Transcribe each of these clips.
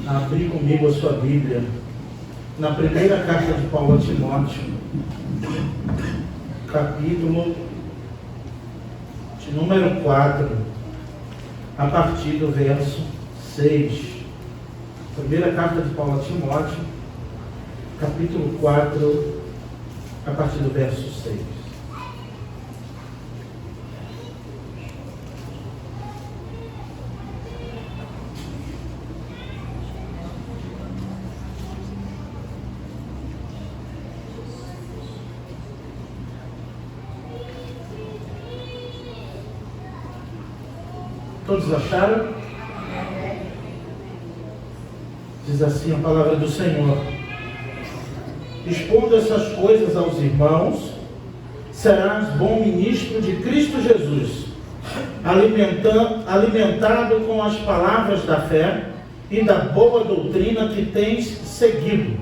abrir comigo a sua Bíblia na primeira carta de Paulo a Timóteo, capítulo de número 4, a partir do verso 6. Primeira carta de Paulo a Timóteo, capítulo 4, a partir do verso 6. Todos acharam? Diz assim a palavra do Senhor: expondo essas coisas aos irmãos, serás bom ministro de Cristo Jesus, alimentado com as palavras da fé e da boa doutrina que tens seguido,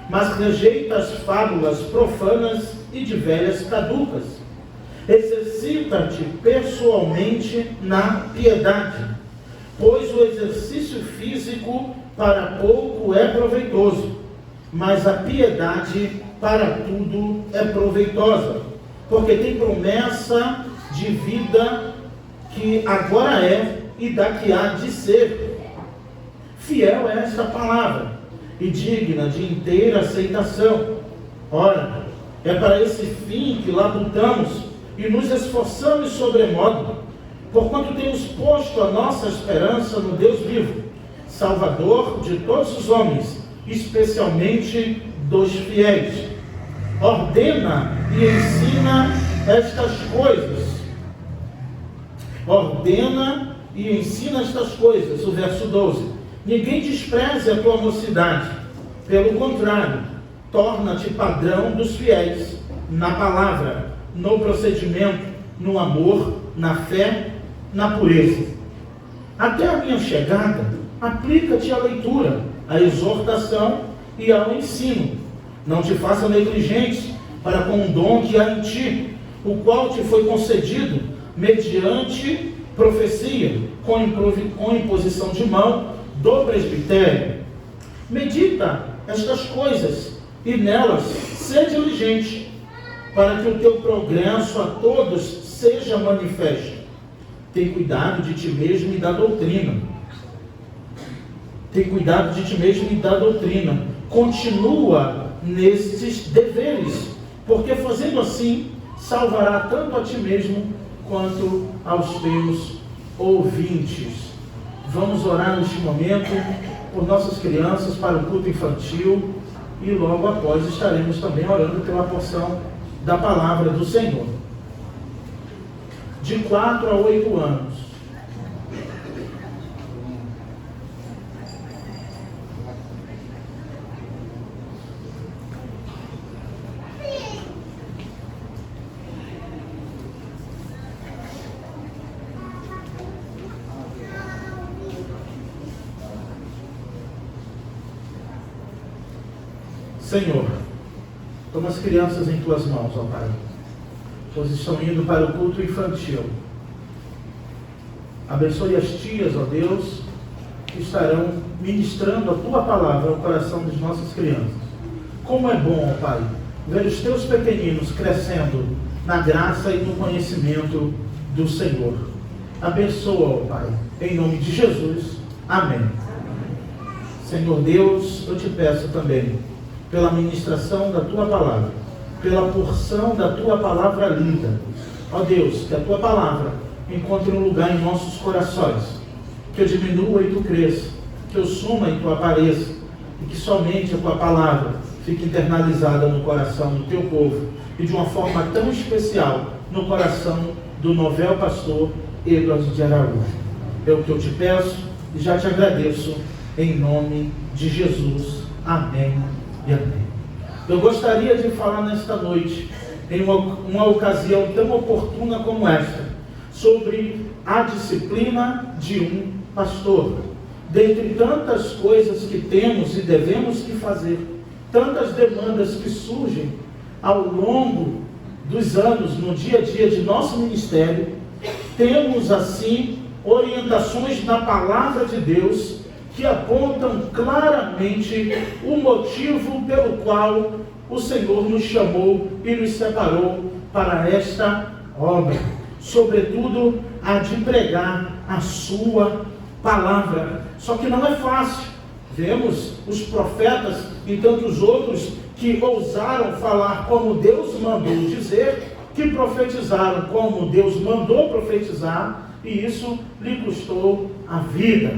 mas rejeita as fábulas profanas e de velhas caducas. Exercita-te pessoalmente na piedade, pois o exercício físico para pouco é proveitoso, mas a piedade para tudo é proveitosa, porque tem promessa de vida que agora é e da que há de ser. Fiel é esta palavra e digna de inteira aceitação. Ora, é para esse fim que labutamos e nos esforçamos sobremodo, porquanto temos posto a nossa esperança no Deus vivo, Salvador de todos os homens, especialmente dos fiéis. Ordena e ensina estas coisas. Ordena e ensina estas coisas. O verso 12. Ninguém despreze a tua mocidade. Pelo contrário, torna-te padrão dos fiéis na palavra, no procedimento, no amor, na fé, na pureza. Até a minha chegada, aplica-te à leitura, à exortação e ao ensino. Não te faça negligente para com o dom que há em ti, o qual te foi concedido mediante profecia, com imposição de mão do presbitério. Medita estas coisas e nelas sê diligente, para que o teu progresso a todos seja manifesto. Tem cuidado de ti mesmo e da doutrina. Tem cuidado de ti mesmo e da doutrina. Continua nestes deveres, porque fazendo assim, salvará tanto a ti mesmo quanto aos teus ouvintes. Vamos orar neste momento por nossas crianças para o culto infantil e logo após estaremos também orando pela porção da palavra do Senhor. De 4 a 8 anos. Senhor, toma as crianças em tuas mãos, ó Pai, pois estão indo para o culto infantil. Abençoe as tias, ó Deus, que estarão ministrando a tua palavra ao coração das nossas crianças. Como é bom, ó Pai, ver os teus pequeninos crescendo na graça e no conhecimento do Senhor. Abençoa, ó Pai, em nome de Jesus. Amém. Senhor Deus, eu te peço também pela ministração da tua palavra, pela porção da tua palavra lida. Ó Deus, que a tua palavra encontre um lugar em nossos corações, que eu diminua e tu cresça, que eu suma e tu apareça, e que somente a tua palavra fique internalizada no coração do teu povo, e de uma forma tão especial no coração do novel pastor Edward de Araújo. É o que eu te peço e já te agradeço, em nome de Jesus. Amém. E amém. Eu gostaria de falar nesta noite, em uma ocasião tão oportuna como esta, sobre a disciplina de um pastor. Dentre tantas coisas que temos e devemos que fazer, tantas demandas que surgem ao longo dos anos no dia a dia de nosso ministério, temos assim orientações na palavra de Deus que apontam claramente o motivo pelo qual o Senhor nos chamou e nos separou para esta obra, sobretudo a de pregar a sua palavra. Só que não é fácil. Vemos os profetas e tantos outros que ousaram falar como Deus mandou dizer, que profetizaram como Deus mandou profetizar, e isso lhe custou a vida.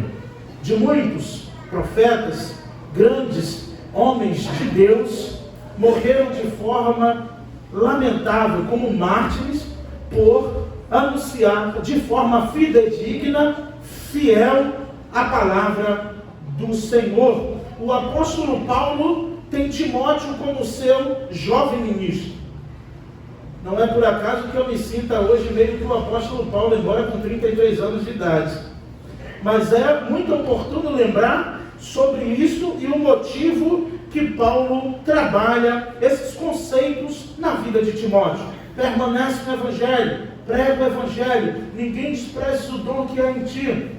De muitos profetas, grandes homens de Deus, morreram de forma lamentável, como mártires, por anunciar de forma fidedigna, fiel, a palavra do Senhor. O apóstolo Paulo tem Timóteo como seu jovem ministro. Não é por acaso que eu me sinta hoje meio que o apóstolo Paulo, embora com 33 anos de idade. Mas é muito oportuno lembrar sobre isso e o motivo que Paulo trabalha esses conceitos na vida de Timóteo. Permanece no Evangelho, prega o Evangelho, ninguém despreze o dom que há em ti.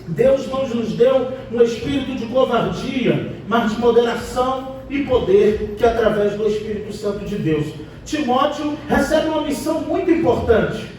Deus não nos deu um espírito de covardia, mas de moderação e poder, que é através do Espírito Santo de Deus. Timóteo recebe uma missão muito importante,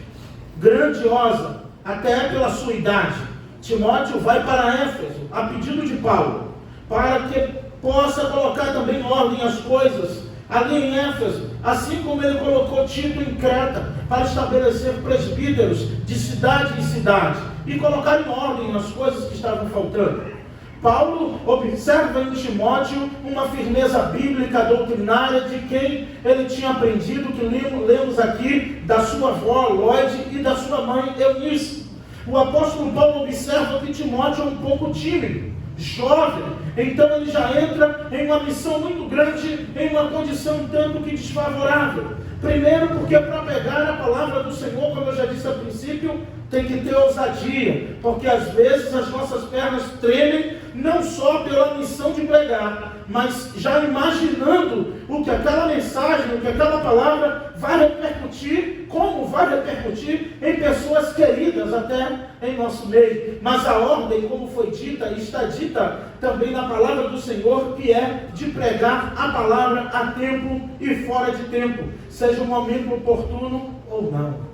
grandiosa, até pela sua idade. Timóteo vai para Éfeso, a pedido de Paulo, para que possa colocar também em ordem as coisas ali em Éfeso, assim como ele colocou Tito em Creta, para estabelecer presbíteros de cidade em cidade, e colocar em ordem as coisas que estavam faltando. Paulo observa em Timóteo uma firmeza bíblica, doutrinária, de quem ele tinha aprendido, que lemos aqui, da sua avó Lloyd e da sua mãe Eunice. O apóstolo Paulo observa que Timóteo é um pouco tímido, jovem, então ele já entra em uma missão muito grande, em uma condição tanto que desfavorável. Primeiro, porque para pegar a palavra do Senhor, como eu já disse a princípio, tem que ter ousadia, porque às vezes as nossas pernas tremem, não só pela missão de pregar, mas já imaginando o que aquela mensagem, o que aquela palavra vai repercutir, como vai repercutir em pessoas queridas até em nosso meio. Mas a ordem, como foi dita e está dita também na palavra do Senhor, que é de pregar a palavra a tempo e fora de tempo, seja um momento oportuno ou não.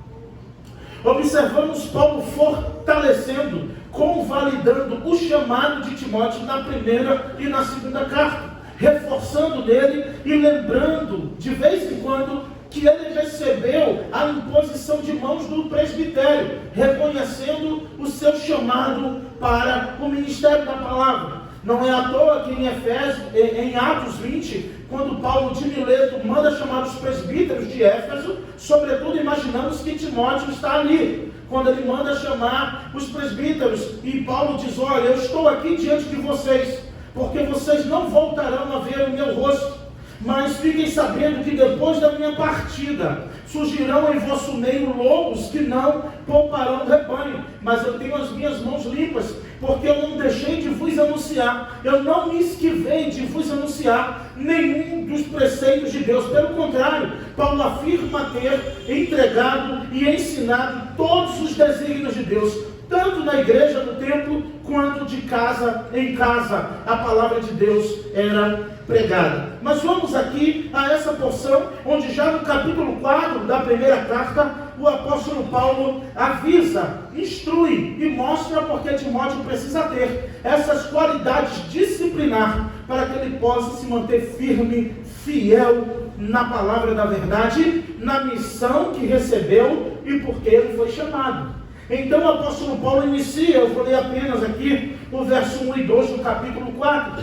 Observamos Paulo fortalecendo, convalidando o chamado de Timóteo na primeira e na segunda carta, reforçando nele e lembrando de vez em quando que ele recebeu a imposição de mãos do presbitério, reconhecendo o seu chamado para o ministério da palavra. Não é à toa que em Atos 20, quando Paulo de Mileto manda chamar os presbíteros de Éfeso, sobretudo imaginamos que Timóteo está ali, quando ele manda chamar os presbíteros, e Paulo diz: olha, eu estou aqui diante de vocês, porque vocês não voltarão a ver o meu rosto, mas fiquem sabendo que depois da minha partida surgirão em vosso meio lobos que não pouparão o rebanho, mas eu tenho as minhas mãos limpas, porque eu não deixei de vos anunciar, eu não me esquivei de vos anunciar nenhum dos preceitos de Deus. Pelo contrário, Paulo afirma ter entregado e ensinado todos os desígnios de Deus, tanto na igreja, no templo, quanto de casa em casa. A palavra de Deus era pregada. Mas vamos aqui a essa porção, onde já no capítulo 4 da primeira carta, o apóstolo Paulo avisa, instrui e mostra porque Timóteo precisa ter essas qualidades disciplinar, para que ele possa se manter firme, fiel na palavra da verdade, na missão que recebeu e porque ele foi chamado. Então o apóstolo Paulo inicia, eu vou ler apenas aqui o verso 1 e 2 do capítulo 4.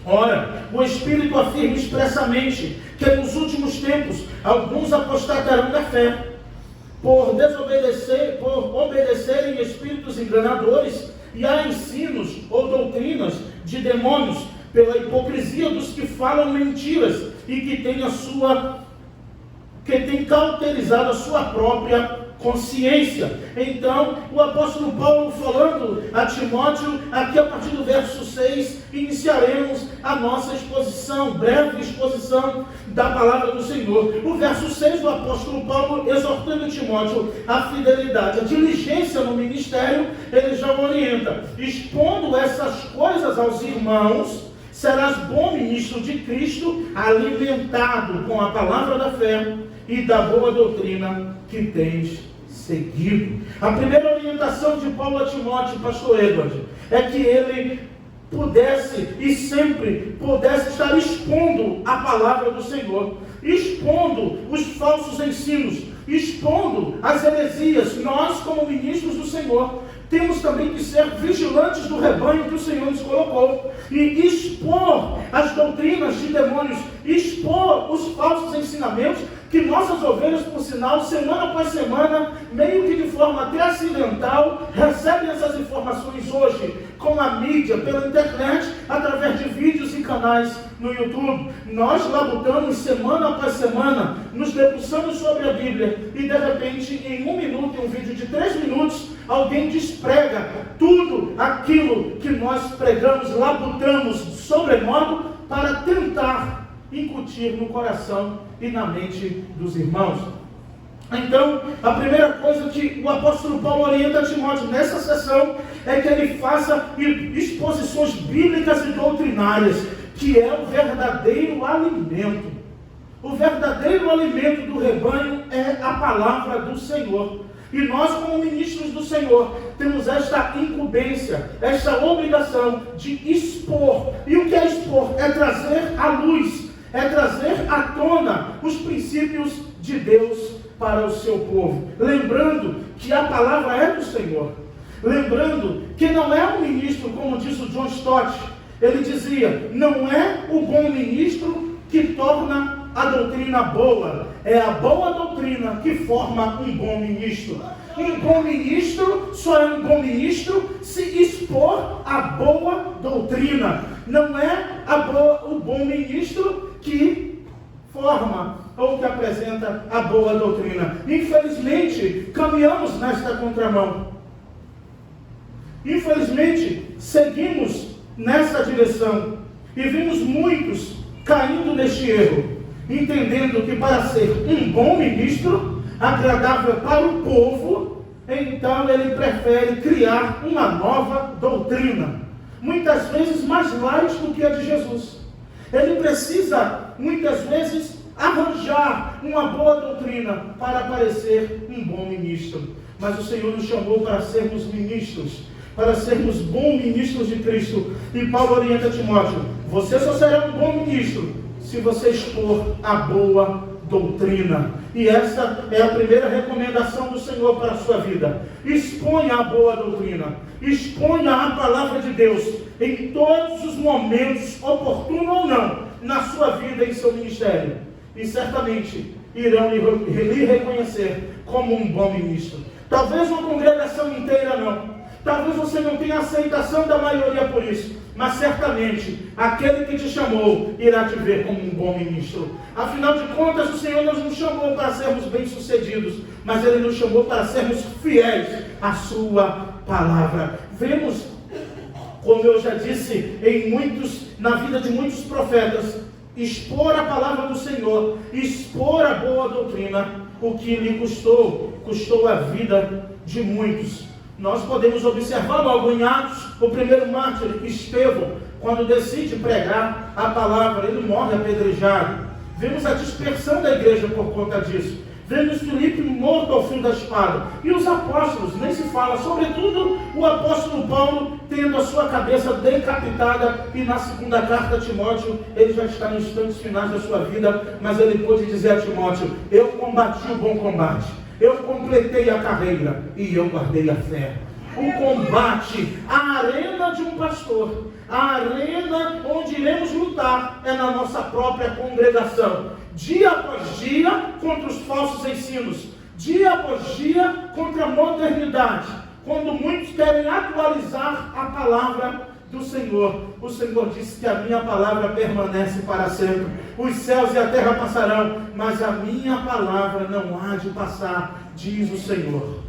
Ora, o Espírito afirma expressamente que nos últimos tempos alguns apostatarão da fé, por obedecerem espíritos enganadores e a ensinos ou doutrinas de demônios, pela hipocrisia dos que falam mentiras e que têm cauterizado a sua própria consciência. Então, o apóstolo Paulo falando a Timóteo, aqui a partir do verso 6, iniciaremos a nossa exposição, breve exposição da palavra do Senhor. O verso 6 do apóstolo Paulo, exortando Timóteo a fidelidade, a diligência no ministério, ele já orienta, expondo essas coisas aos irmãos, serás bom ministro de Cristo, alimentado com a palavra da fé e da boa doutrina que tens seguido. A primeira orientação de Paulo a Timóteo, pastor Edward, é que ele pudesse e sempre pudesse estar expondo a palavra do Senhor, expondo os falsos ensinos, expondo as heresias. Nós, como ministros do Senhor, temos também que ser vigilantes do rebanho que o Senhor nos colocou e expor as doutrinas de demônios, expor os falsos ensinamentos que nossas ovelhas, por sinal, semana após semana, meio que de forma até acidental, recebem essas informações hoje com a mídia, pela internet, através de vídeos e canais no YouTube. Nós labutamos semana após semana, nos debruçamos sobre a Bíblia e de repente, em 1 minuto, em um vídeo de 3 minutos, alguém desprega tudo aquilo que nós pregamos, labutamos sobremodo para tentar incutir no coração e na mente dos irmãos. Então, a primeira coisa que o apóstolo Paulo orienta a Timóteo nessa sessão é que ele faça exposições bíblicas e doutrinárias, que é o verdadeiro alimento. O verdadeiro alimento do rebanho é a palavra do Senhor. E nós, como ministros do Senhor, temos esta incumbência, esta obrigação de expor. E o que é expor? É trazer à luz, é trazer à tona os princípios de Deus para o seu povo. Lembrando que a palavra é do Senhor. Lembrando que não é um ministro, como diz o John Stott. Ele dizia, não é o bom ministro que torna a doutrina boa. É a boa doutrina que forma um bom ministro. Um bom ministro só é um bom ministro se expor a boa doutrina. Não é o bom ministro que forma ou que apresenta a boa doutrina. Infelizmente, caminhamos nesta contramão. Infelizmente, seguimos nessa direção. E vimos muitos caindo neste erro, entendendo que para ser um bom ministro, agradável para o povo, então ele prefere criar uma nova doutrina, muitas vezes mais light do que a de Jesus. Ele precisa, muitas vezes, arranjar uma boa doutrina para parecer um bom ministro. Mas o Senhor nos chamou para sermos ministros, para sermos bons ministros de Cristo. E Paulo orienta Timóteo, você só será um bom ministro se você expor a boa doutrina. E essa é a primeira recomendação do Senhor para a sua vida. Exponha a boa doutrina, exponha a palavra de Deus em todos os momentos, oportuno ou não, na sua vida e em seu ministério. E certamente irão lhe reconhecer como um bom ministro. Talvez uma congregação inteira não. Talvez você não tenha aceitação da maioria por isso, mas certamente aquele que te chamou irá te ver como um bom ministro. Afinal de contas, o Senhor não nos chamou para sermos bem-sucedidos, mas Ele nos chamou para sermos fiéis à sua palavra. Vemos, como eu já disse, na vida de muitos profetas, expor a palavra do Senhor, expor a boa doutrina, o que lhe custou a vida de muitos. Nós podemos observar logo em Atos, o primeiro mártir, Estevão, quando decide pregar a palavra, ele morre apedrejado. Vemos a dispersão da igreja por conta disso. Vemos Filipe morto ao fio da espada. E os apóstolos, nem se fala, sobretudo o apóstolo Paulo, tendo a sua cabeça decapitada, e na segunda carta a Timóteo, ele já está nos instantes finais da sua vida, mas ele pôde dizer a Timóteo, eu combati o bom combate. Eu completei a carreira e eu guardei a fé. O combate, a arena de um pastor, a arena onde iremos lutar é na nossa própria congregação. Dia após dia contra os falsos ensinos. Dia após dia contra a modernidade. Quando muitos querem atualizar a palavra do Senhor. O Senhor disse que a minha palavra permanece para sempre. Os céus e a terra passarão, mas a minha palavra não há de passar. diz o Senhor.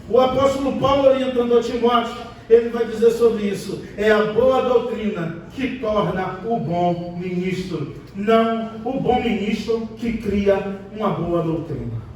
O apóstolo Paulo, orientando a Timóteo, ele vai dizer sobre isso: é a boa doutrina que torna o bom ministro, não o bom ministro que cria uma boa doutrina.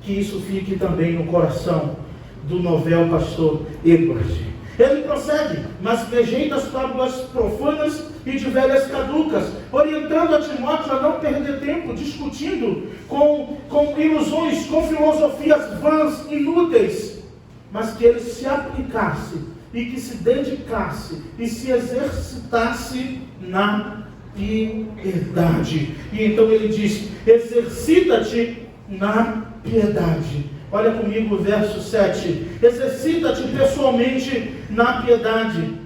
Que isso fique também no coração do novel pastor Edward. Ele prossegue: mas rejeita as fábulas profanas e de velhas caducas, orientando a Timóteo a não perder tempo discutindo com ilusões, com filosofias vãs, inúteis, mas que ele se aplicasse e que se dedicasse e se exercitasse na piedade. E então ele diz: exercita-te na piedade. Olha comigo o verso 7. Exercita-te pessoalmente na piedade.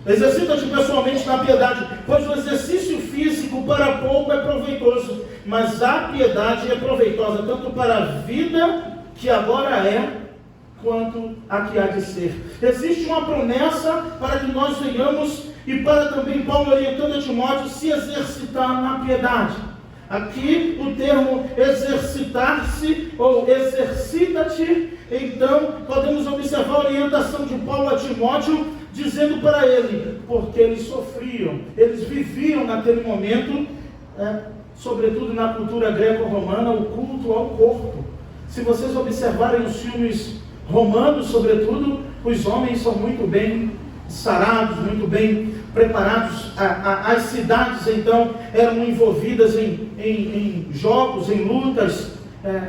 Exercita-te pessoalmente na piedade, pois o exercício físico para pouco é proveitoso, mas a piedade é proveitosa tanto para a vida que agora é, quanto a que há de ser. Existe uma promessa para que nós venhamos, e para também Paulo orientando a Timóteo se exercitar na piedade. Aqui o termo exercitar-se ou exercita-te, então podemos observar a orientação de Paulo a Timóteo, dizendo para ele, porque eles sofriam, eles viviam naquele momento, sobretudo na cultura greco-romana, o culto ao corpo. Se vocês observarem os filmes romanos, sobretudo, os homens são muito bem sarados, muito bem preparados. As cidades então eram envolvidas em jogos, em lutas,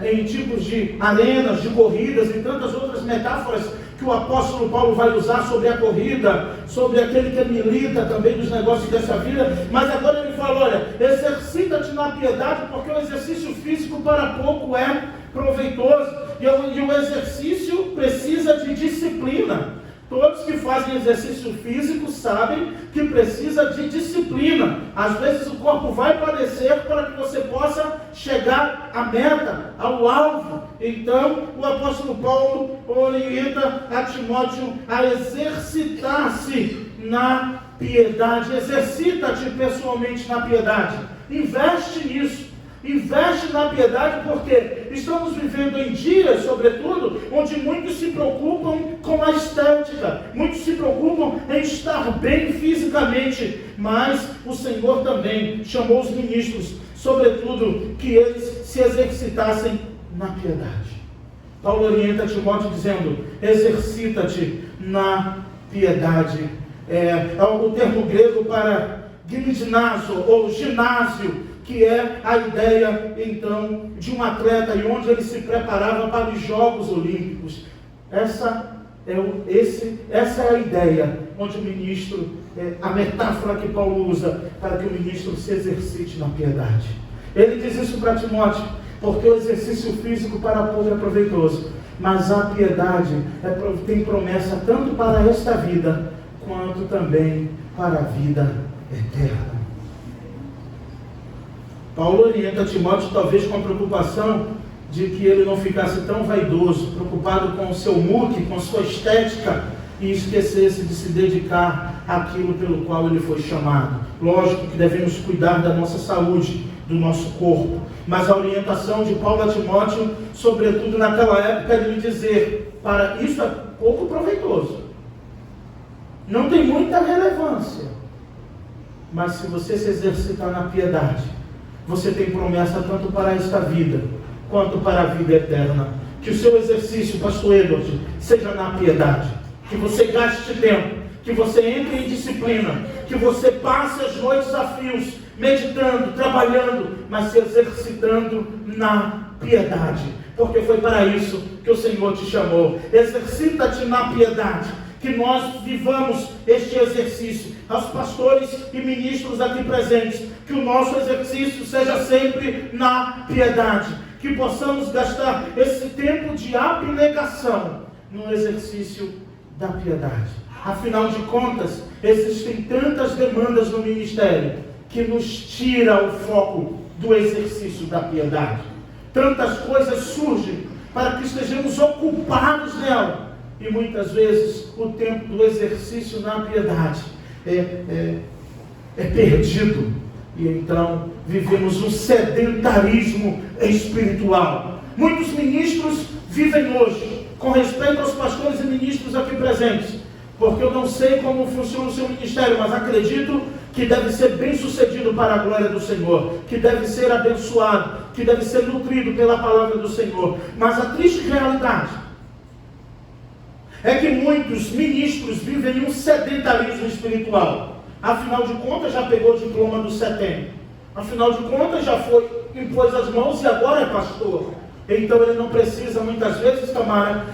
em tipos de arenas, de corridas e tantas outras metáforas que o apóstolo Paulo vai usar sobre a corrida, sobre aquele que milita também dos negócios dessa vida. Mas agora ele fala: olha, exercita-te na piedade, porque o exercício físico para pouco é proveitoso, e o exercício precisa de disciplina. Todos que fazem exercício físico sabem que precisa de disciplina. Às vezes o corpo vai padecer para que você possa chegar à meta, ao alvo. Então o apóstolo Paulo orienta a Timóteo a exercitar-se na piedade. Exercita-te pessoalmente na piedade. Investe nisso. Investe na piedade, porque estamos vivendo em dias, sobretudo, onde muitos se preocupam com a estética, muitos se preocupam em estar bem fisicamente, mas o Senhor também chamou os ministros, sobretudo, que eles se exercitassem na piedade. Paulo orienta Timóteo dizendo: exercita-te na piedade. O termo grego para gimnazo ou ginásio, que é a ideia, então, de um atleta e onde ele se preparava para os Jogos Olímpicos. Essa é a ideia, onde o ministro, a metáfora que Paulo usa para que o ministro se exercite na piedade. Ele diz isso para Timóteo, porque o exercício físico para pouco é proveitoso, mas a piedade tem promessa tanto para esta vida, quanto também para a vida eterna. Paulo orienta Timóteo talvez com a preocupação de que ele não ficasse tão vaidoso, preocupado com o seu muque, com sua estética, e esquecesse de se dedicar àquilo pelo qual ele foi chamado. Lógico que devemos cuidar da nossa saúde, do nosso corpo, mas a orientação de Paulo a Timóteo, sobretudo naquela época, é de lhe dizer: para isso é pouco proveitoso, não tem muita relevância, mas se você se exercitar na piedade, você tem promessa tanto para esta vida, quanto para a vida eterna. Que o seu exercício, pastor Edward, seja na piedade. Que você gaste tempo, que você entre em disciplina, que você passe as noites a fios, meditando, trabalhando, mas se exercitando na piedade. Porque foi para isso que o Senhor te chamou. Exercita-te na piedade. Que nós vivamos este exercício. Aos pastores e ministros aqui presentes, que o nosso exercício seja sempre na piedade. Que possamos gastar esse tempo de abnegação no exercício da piedade. Afinal de contas, existem tantas demandas no ministério que nos tira o foco do exercício da piedade. Tantas coisas surgem para que estejamos ocupados nela. E muitas vezes o tempo do exercício na piedade é perdido. E então vivemos um sedentarismo espiritual. Muitos ministros vivem hoje, com respeito aos pastores e ministros aqui presentes, porque eu não sei como funciona o seu ministério, mas acredito que deve ser bem sucedido para a glória do Senhor, que deve ser abençoado, que deve ser nutrido pela palavra do Senhor. Mas a triste realidade é que muitos ministros vivem em um sedentarismo espiritual. Afinal de contas, já pegou o diploma do CETEM. Afinal de contas, já impôs as mãos e agora é pastor. Então ele não precisa, muitas vezes,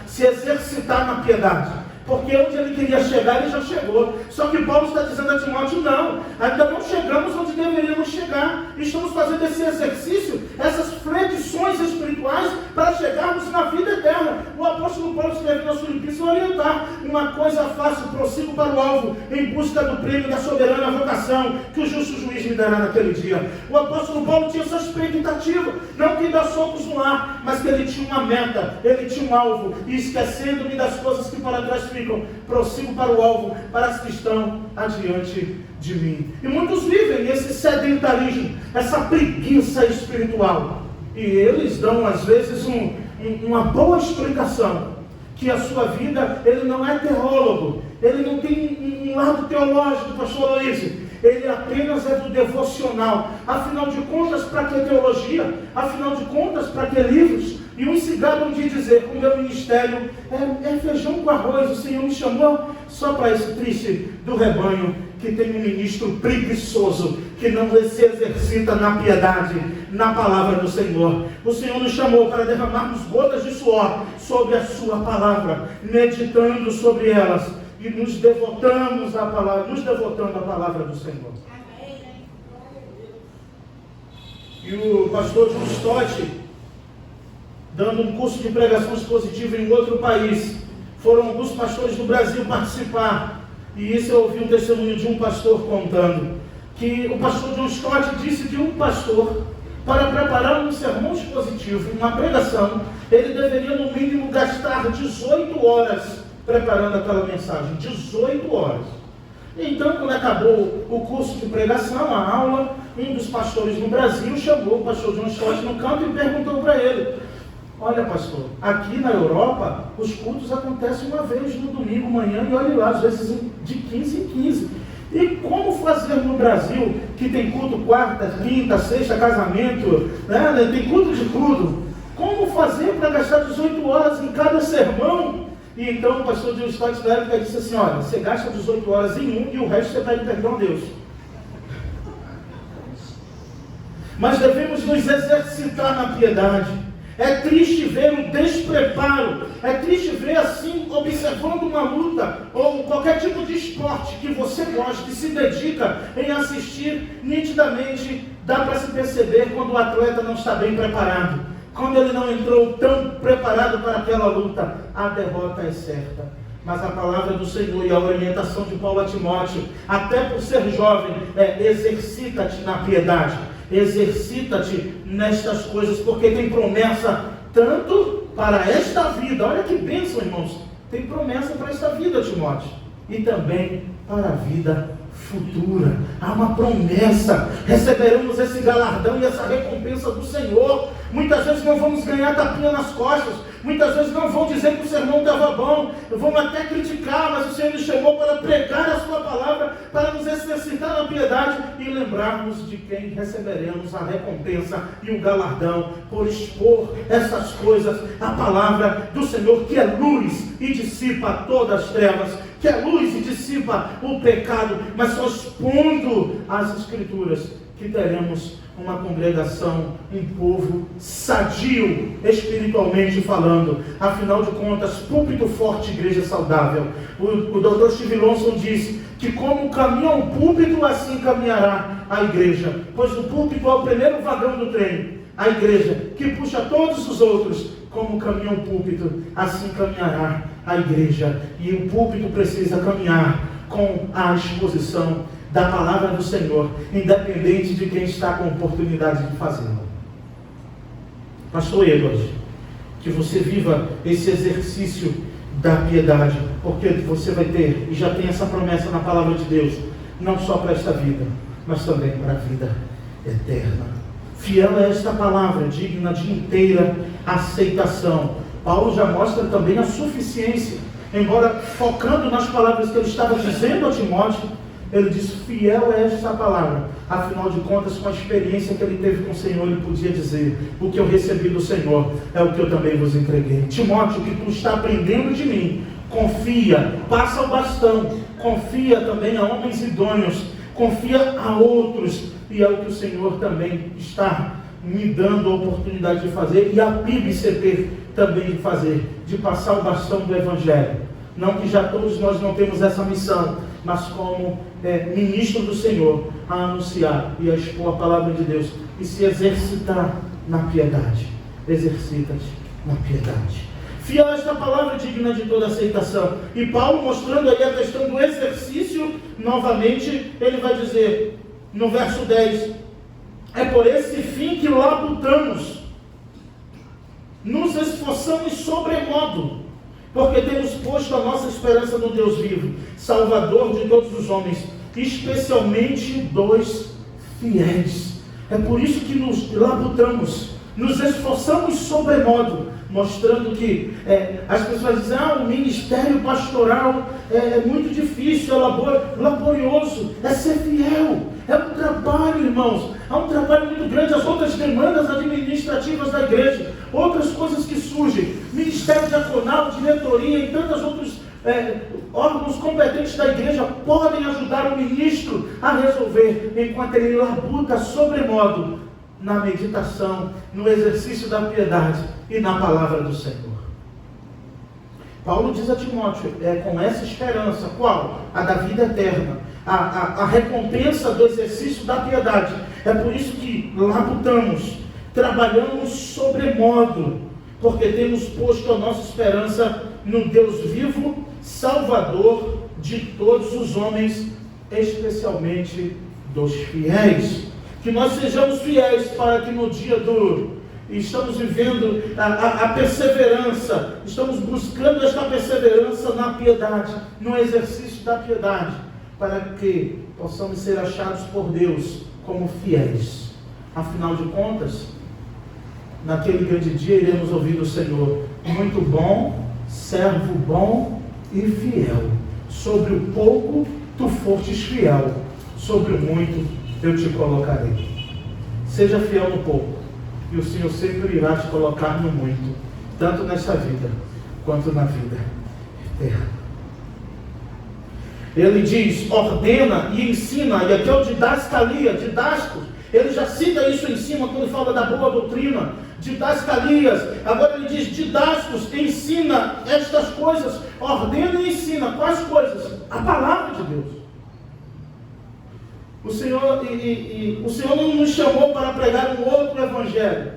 se exercitar na piedade. Porque onde ele queria chegar, ele já chegou. Só que Paulo está dizendo a Timóteo, não, ainda não chegamos onde deveríamos chegar. Estamos fazendo esse exercício, essas flexões espirituais, para chegarmos na vida eterna. O apóstolo Paulo escreve aos Filipenses orientar: uma coisa faço, prossigo para o alvo, em busca do prêmio da soberana vocação, que o justo juiz me dará naquele dia. O apóstolo Paulo tinha essa expectativa, não que dá socos no ar, mas que ele tinha uma meta, ele tinha um alvo, e esquecendo-me das coisas que para trás ficam, prossigo para o alvo, para as que estão adiante de mim. E muitos vivem esse sedentarismo, essa preguiça espiritual, e eles dão às vezes uma boa explicação, que a sua vida, ele não é teólogo, ele não tem um lado teológico, pastor Aloysio, ele apenas é do devocional. Afinal de contas, para que teologia? Afinal de contas, para que livros? E um cigarro de dizer: o meu ministério é feijão com arroz, o Senhor me chamou só para esse triste do rebanho, que tem um ministro preguiçoso, que não se exercita na piedade, na palavra do Senhor. O Senhor nos chamou para derramarmos gotas de suor sobre a sua palavra, meditando sobre elas, e nos devotamos à palavra, devotando à palavra do Senhor. E o pastor John Stott, dando um curso de pregação expositiva em outro país, foram alguns pastores do Brasil participar, e isso eu ouvi um testemunho de um pastor contando, que o pastor John Stott disse que um pastor, para preparar um sermão expositivo, uma pregação, ele deveria no mínimo gastar 18 horas preparando aquela mensagem, 18 horas. Então, quando acabou o curso de pregação, a aula, um dos pastores no Brasil chamou o pastor John Stott no canto e perguntou para ele: olha, pastor, aqui na Europa os cultos acontecem uma vez no domingo manhã, e olha lá, às vezes de 15 em 15. E como fazer no Brasil, que tem culto quarta, quinta, sexta, casamento, né? Tem culto de tudo? Como fazer para gastar 18 horas em cada sermão? E então o pastor John Stott na época disse assim: olha, você gasta 18 horas em um e o resto você pede perdão a Deus. Mas devemos nos exercitar na piedade. É triste ver o despreparo, é triste ver assim, observando uma luta, ou qualquer tipo de esporte que você gosta, que se dedica em assistir, nitidamente dá para se perceber quando o atleta não está bem preparado, quando ele não entrou tão preparado para aquela luta, a derrota é certa. Mas a palavra do Senhor e a orientação de Paulo a Timóteo, até por ser jovem, exercita-te na piedade, exercita-te nestas coisas, porque tem promessa tanto para esta vida, olha que bênção, irmãos, tem promessa para esta vida, Timóteo, e também para a vida futura. Há uma promessa, receberemos esse galardão e essa recompensa do Senhor. Muitas vezes não vamos ganhar tapinha nas costas, muitas vezes não vão dizer que o sermão estava bom, vão até criticar, mas o Senhor nos chamou para pregar a sua palavra, para nos exercitar na piedade e lembrarmos de quem receberemos a recompensa e o galardão por expor essas coisas, a palavra do Senhor, que é luz e dissipa todas as trevas, que é luz e dissipa o pecado, mas só expondo as Escrituras que teremos uma congregação, um povo sadio, espiritualmente falando. Afinal de contas, púlpito forte, igreja saudável. O Dr. Steve Lawson diz que como caminha um púlpito, assim caminhará a igreja, pois o púlpito é o primeiro vagão do trem. A igreja, que puxa todos os outros, como caminha um púlpito, assim caminhará a igreja. E o púlpito precisa caminhar com a exposição da palavra do Senhor, independente de quem está com oportunidade de fazê-lo. Pastor Edward, que você viva esse exercício da piedade, porque você vai ter, e já tem essa promessa na palavra de Deus, não só para esta vida, mas também para a vida eterna. Fiel é esta palavra, digna de inteira aceitação. Paulo já mostra também a suficiência, embora focando nas palavras que ele estava dizendo a Timóteo, ele diz: fiel é esta palavra. Afinal de contas, com a experiência que ele teve com o Senhor, ele podia dizer: o que eu recebi do Senhor é o que eu também vos entreguei. Timóteo, o que tu está aprendendo de mim, confia, passa o bastão, confia também a homens idôneos, confia a outros, e é o que o Senhor também está me dando a oportunidade de fazer, e a PIB-CP também de fazer, de passar o bastão do Evangelho. Não que já todos nós não temos essa missão, mas como ministro do Senhor, a anunciar e a expor a palavra de Deus, e se exercitar na piedade. Exercita-te na piedade. Fiel esta palavra digna de toda aceitação. E Paulo, mostrando aí a questão do exercício, novamente, ele vai dizer, no verso 10, é por esse fim que labutamos, nos esforçamos sobremodo, porque temos posto a nossa esperança no Deus vivo, Salvador de todos os homens, especialmente dos fiéis. É por isso que nos labutamos, nos esforçamos sobremodo, mostrando que as pessoas dizem: o ministério pastoral é muito difícil, é laborioso, é ser fiel, é um trabalho, irmãos, é um trabalho muito grande. As outras demandas administrativas da igreja, outras coisas que surgem, ministério diaconal, diretoria e tantos outros órgãos competentes da igreja podem ajudar o ministro a resolver, enquanto ele labuta sobremodo na meditação, no exercício da piedade e na palavra do Senhor. Paulo diz a Timóteo, com essa esperança, qual? A da vida eterna, a recompensa do exercício da piedade. É por isso que labutamos, trabalhamos sobremodo, porque temos posto a nossa esperança no Deus vivo, Salvador de todos os homens, especialmente dos fiéis. Que nós sejamos fiéis para que no dia estamos vivendo a perseverança, estamos buscando esta perseverança na piedade, no exercício da piedade, para que possamos ser achados por Deus como fiéis. Afinal de contas, naquele grande dia iremos ouvir do Senhor: muito bom, servo bom e fiel. Sobre o pouco tu fostes fiel, sobre o muito eu te colocarei. Seja fiel no pouco, e o Senhor sempre irá te colocar no muito, tanto nesta vida, quanto na vida eterna. Ele diz, ordena e ensina, e aqui é o didascalia, didascos, ele já cita isso em cima, quando fala da boa doutrina, didascalias. Agora ele diz, didascos, ensina estas coisas, ordena e ensina. Quais coisas? A palavra de Deus. O Senhor não nos chamou para pregar um outro evangelho.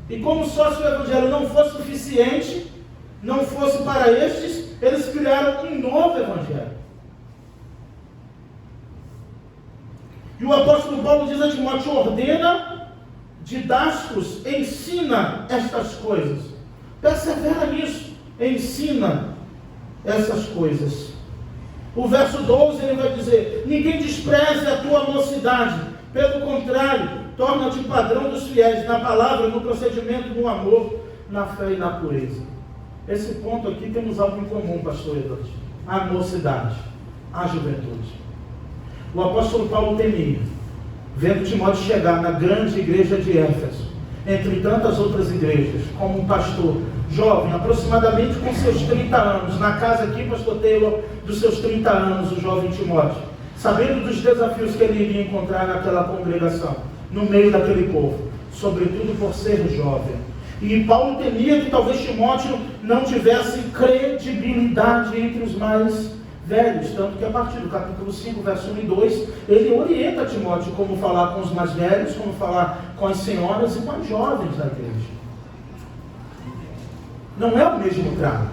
E como só se o evangelho não fosse suficiente, não fosse para estes, eles criaram um novo evangelho. E o apóstolo Paulo diz a Timóteo: ordena, didascos, ensina estas coisas. Persevera nisso, ensina essas coisas. O verso 12 ele vai dizer: ninguém despreze a tua mocidade, pelo contrário, torna-te padrão dos fiéis, na palavra, no procedimento, no amor, na fé e na pureza. Esse ponto aqui temos algo em comum, pastor Eduardo: a mocidade, a juventude. O apóstolo Paulo temia, vendo Timóteo chegar na grande igreja de Éfeso, entre tantas outras igrejas, como um pastor jovem, aproximadamente com seus 30 anos, na casa aqui, pastor Taylor, dos seus 30 anos, o jovem Timóteo, sabendo dos desafios que ele iria encontrar naquela congregação, no meio daquele povo, sobretudo por ser jovem. E Paulo temia que talvez Timóteo não tivesse credibilidade entre os mais velhos, tanto que a partir do capítulo 5, verso 1 e 2, ele orienta Timóteo como falar com os mais velhos, como falar com as senhoras e com as jovens da igreja. Não é o mesmo trato.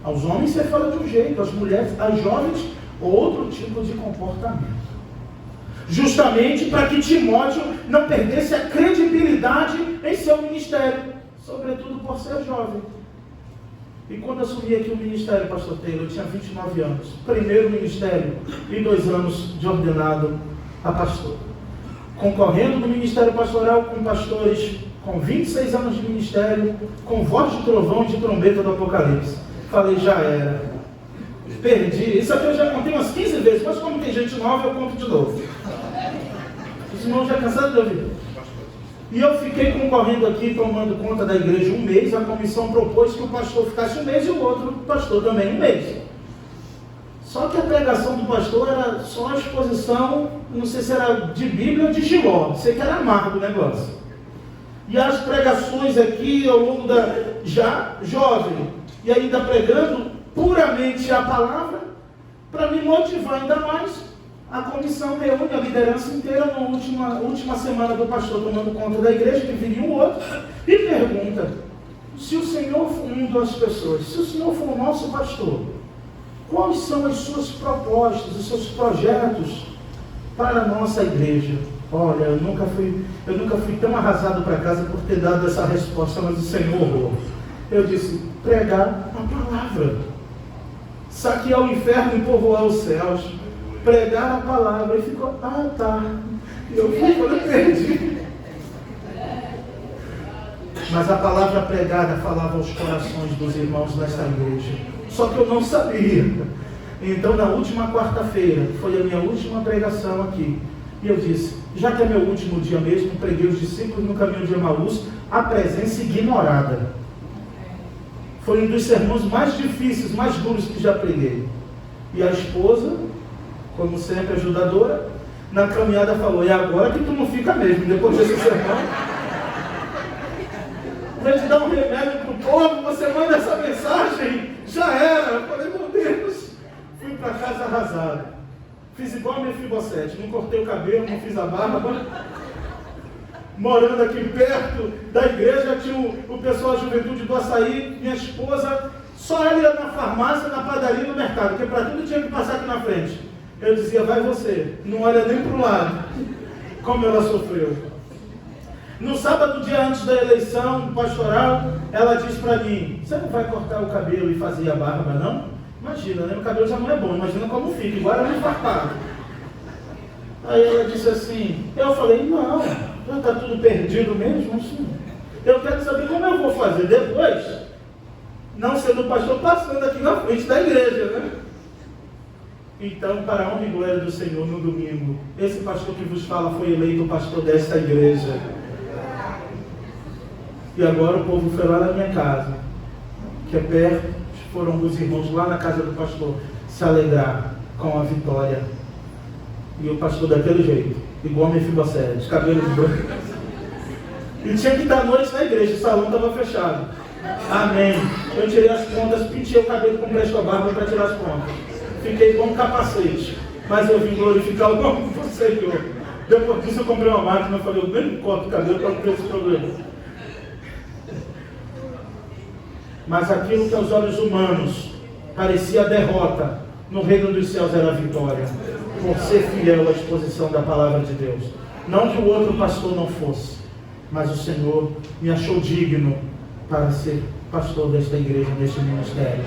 Aos homens você fala de um jeito, às mulheres, às jovens, outro tipo de comportamento. Justamente para que Timóteo não perdesse a credibilidade em seu ministério, sobretudo por ser jovem. E quando assumi aqui o ministério, pastor Taylor, eu tinha 29 anos, primeiro ministério e 2 anos de ordenado a pastor. concorrendo no ministério pastoral com pastores com 26 anos de ministério, com voz de trovão e de trombeta do Apocalipse. Falei, já era. Perdi. Isso aqui eu já contei umas 15 vezes, mas como tem gente nova, eu conto de novo. Os irmãos já cansaram de ouvir. E eu fiquei concorrendo aqui, tomando conta da igreja um mês. A comissão propôs que o pastor ficasse um mês e o outro pastor também um mês. Só que a pregação do pastor era só a exposição, não sei se era de Bíblia ou de Giló, sei que era amargo o negócio. E as pregações aqui ao longo já jovem, e ainda pregando puramente a palavra, para me motivar ainda mais, a comissão reúne a liderança inteira na última semana do pastor tomando conta da igreja, que viria um outro, e pergunta, se o Senhor for um das pessoas, se o Senhor for o nosso pastor, quais são as suas propostas, os seus projetos para a nossa igreja? Olha, eu nunca fui tão arrasado para casa por ter dado essa resposta, mas o Senhor, eu disse, pregar a palavra, saquear o inferno e povoar os céus, pregar a palavra. E ficou, tá, eu perdi. Mas a palavra pregada falava aos corações dos irmãos nesta igreja, só que eu não sabia. Então na última quarta-feira, que foi a minha última pregação aqui, e eu disse, já que é meu último dia mesmo, preguei os discípulos no caminho de Emaús, a presença ignorada. Foi um dos sermões mais difíceis, mais duros que já preguei. E a esposa, como sempre ajudadora, na caminhada falou, e agora que tu não fica mesmo, depois desse sermão, vai te dar um remédio para o povo, você manda essa mensagem, já era. Eu falei, meu Deus, fui para casa arrasado. Fiz igual a Mefibosete, não cortei o cabelo, não fiz a barba. Morando aqui perto da igreja, tinha o pessoal da juventude do Açaí, minha esposa, só ela ia na farmácia, na padaria e no mercado, porque para tudo tinha que passar aqui na frente. Eu dizia, vai você, não olha nem para o lado. Como ela sofreu. No sábado, dia antes da eleição pastoral, ela disse para mim, você não vai cortar o cabelo e fazer a barba, não? Imagina, né? Meu cabelo já não é bom, imagina como fica, igual era farpado. Aí ela disse assim, eu falei, não, já está tudo perdido mesmo, assim. Eu quero saber como eu vou fazer depois, não sendo pastor, passando aqui na frente da igreja, né? Então, para a honra e glória do Senhor, no domingo, esse pastor que vos fala foi eleito pastor desta igreja. E agora o povo foi lá na minha casa, que é perto, foram alguns irmãos lá na casa do pastor se alegrar com a vitória. E o pastor daquele jeito, igual a Mefibosete, cabelos brancos. E tinha que estar à noite na igreja, o salão estava fechado. Amém. Eu tirei as pontas, pintei o cabelo com presto a barba para tirar as pontas. Fiquei com um capacete, mas eu vim glorificar o nome do Senhor. Depois disso eu comprei uma máquina, eu falei, eu nem corto o cabelo para não ter esse problema. Mas aquilo que aos olhos humanos parecia derrota, no reino dos céus era vitória, por ser fiel à exposição da palavra de Deus. Não que o outro pastor não fosse, mas o Senhor me achou digno para ser pastor desta igreja, deste ministério,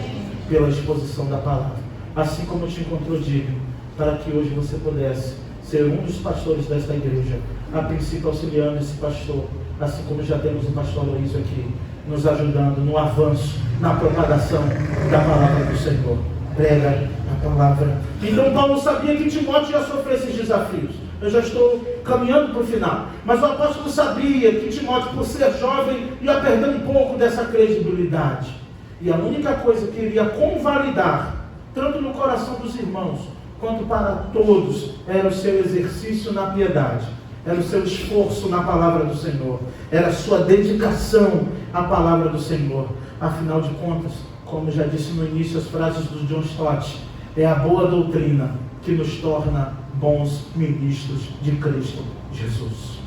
pela exposição da palavra. Assim como te encontrou digno, para que hoje você pudesse ser um dos pastores desta igreja, a princípio auxiliando esse pastor, assim como já temos o pastor Luísio aqui, nos ajudando no avanço, na propagação da palavra do Senhor. Prega a palavra. Então Paulo sabia que Timóteo ia sofrer esses desafios. Eu já estou caminhando para o final. Mas o apóstolo sabia que Timóteo, por ser jovem, ia perder um pouco dessa credibilidade. E a única coisa que iria convalidar, tanto no coração dos irmãos, quanto para todos, era o seu exercício na piedade. Era o seu esforço na palavra do Senhor. Era a sua dedicação à palavra do Senhor. Afinal de contas, como já disse no início as frases do John Stott, é a boa doutrina que nos torna bons ministros de Cristo Jesus.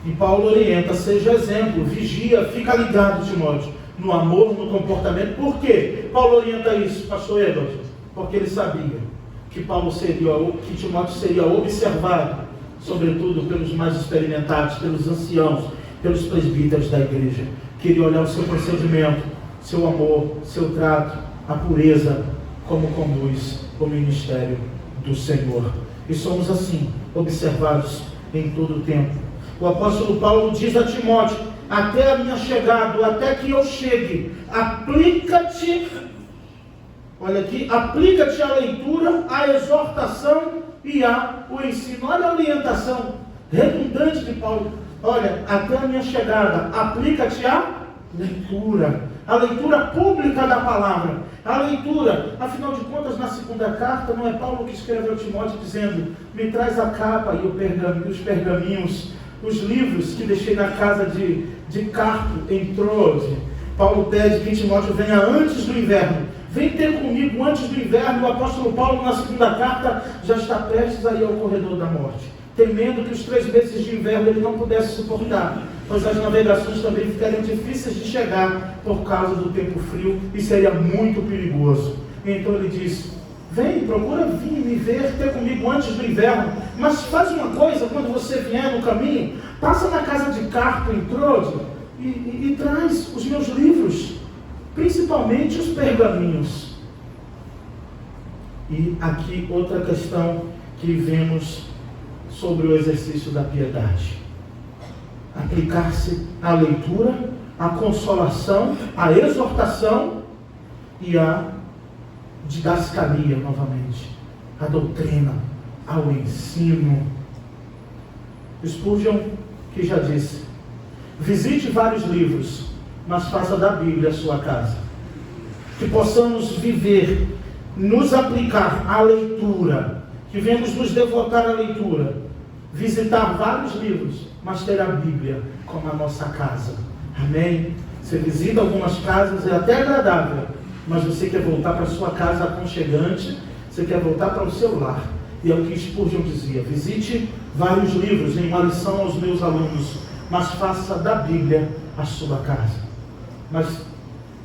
E Paulo orienta, seja exemplo, vigia, fica ligado, Timóteo, no amor, no comportamento. Por quê? Paulo orienta isso, pastor Edward? Porque ele sabia que Timóteo seria observado, sobretudo pelos mais experimentados, pelos anciãos, pelos presbíteros da igreja. Queria olhar o seu procedimento, seu amor, seu trato, a pureza, como conduz o ministério do Senhor. e somos assim, observados em todo o tempo. O apóstolo Paulo diz a Timóteo: até a minha chegada, até que eu chegue, aplica-te, olha aqui, aplica-te à leitura, à exortação e ao ensino. Olha a orientação redundante de Paulo. Olha, até a minha chegada, aplica-te à leitura, a leitura pública da palavra, a leitura. Afinal de contas, na segunda carta, não é Paulo que escreveu a Timóteo dizendo: me traz a capa e os pergaminhos, os livros que deixei na casa de Carpo, em Troade. Paulo pede que Timóteo venha antes do inverno. Vem ter comigo antes do inverno. O apóstolo Paulo, na segunda carta, já está prestes a ir ao corredor da morte, temendo que os 3 meses de inverno ele não pudesse suportar, pois as navegações também ficariam difíceis de chegar por causa do tempo frio e seria muito perigoso. Então ele diz: vem, procura vir me ver, ter comigo antes do inverno, mas faz uma coisa, quando você vier no caminho, passa na casa de Carpo, em Troade, e traz os meus livros, principalmente os pergaminhos. E aqui outra questão que vemos sobre o exercício da piedade: aplicar-se à leitura, à consolação, à exortação e à didascalia, novamente, à doutrina, ao ensino. Spurgeon, que já disse: visite vários livros, mas faça da Bíblia a sua casa. Que possamos viver, nos aplicar à leitura, que venhamos nos devotar à leitura, visitar vários livros, mas ter a Bíblia como a nossa casa. Amém? Você visita algumas casas, é até agradável, mas você quer voltar para a sua casa aconchegante, você quer voltar para o seu lar. E é o que Spurgeon dizia: visite vários livros, em uma lição aos meus alunos, mas faça da Bíblia a sua casa. Mas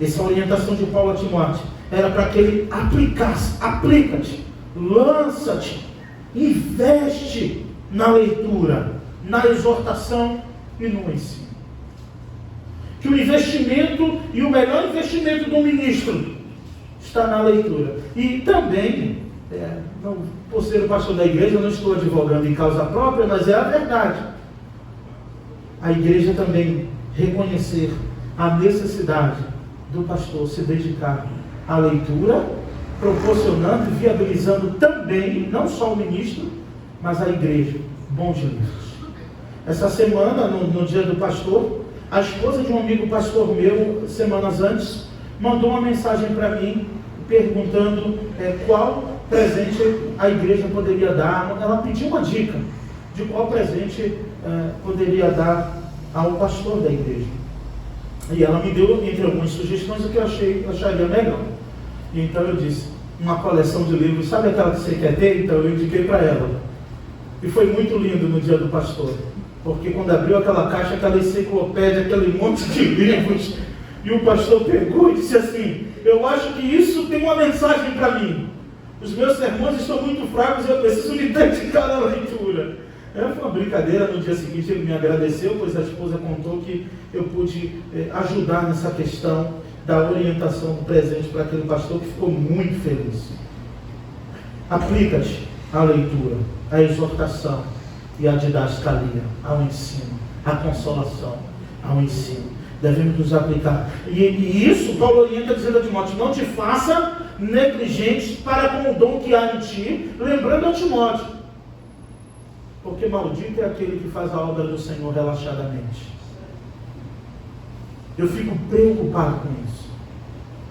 essa orientação de Paulo a Timóteo era para que ele aplicasse. Aplica-te, lança-te, investe na leitura, na exortação e no ensino. Que o investimento e o melhor investimento do ministro está na leitura. E também, não, por ser o pastor da igreja, eu não estou advogando em causa própria, mas é a verdade. A igreja também reconhecer a necessidade do pastor se dedicar à leitura, proporcionando e viabilizando também, não só o ministro, mas a igreja, bons livros. Essa semana, no dia do pastor, a esposa de um amigo pastor meu, semanas antes, mandou uma mensagem para mim, perguntando qual presente a igreja poderia dar. Ela pediu uma dica de qual presente poderia dar ao pastor da igreja. E ela me deu, entre algumas sugestões, o que eu acharia melhor. E então eu disse: uma coleção de livros, sabe aquela que você quer ter? Então eu indiquei para ela. E foi muito lindo no dia do pastor, porque quando abriu aquela caixa, aquela enciclopédia, aquele monte de livros, e o pastor pegou e disse assim: eu acho que isso tem uma mensagem para mim. Os meus sermões estão muito fracos e eu preciso me dedicar à leitura. Foi uma brincadeira. No dia seguinte ele me agradeceu, pois a esposa contou que eu pude ajudar nessa questão da orientação do presente para aquele pastor, que ficou muito feliz. Aplica-te à leitura, à exortação e à didascalia, ao ensino, à consolação, ao ensino. Devemos nos aplicar. E isso Paulo orienta dizendo a Timóteo: não te faça negligente para com o dom que há em ti, lembrando a Timóteo, porque maldito é aquele que faz a obra do Senhor relaxadamente. Eu fico preocupado com isso.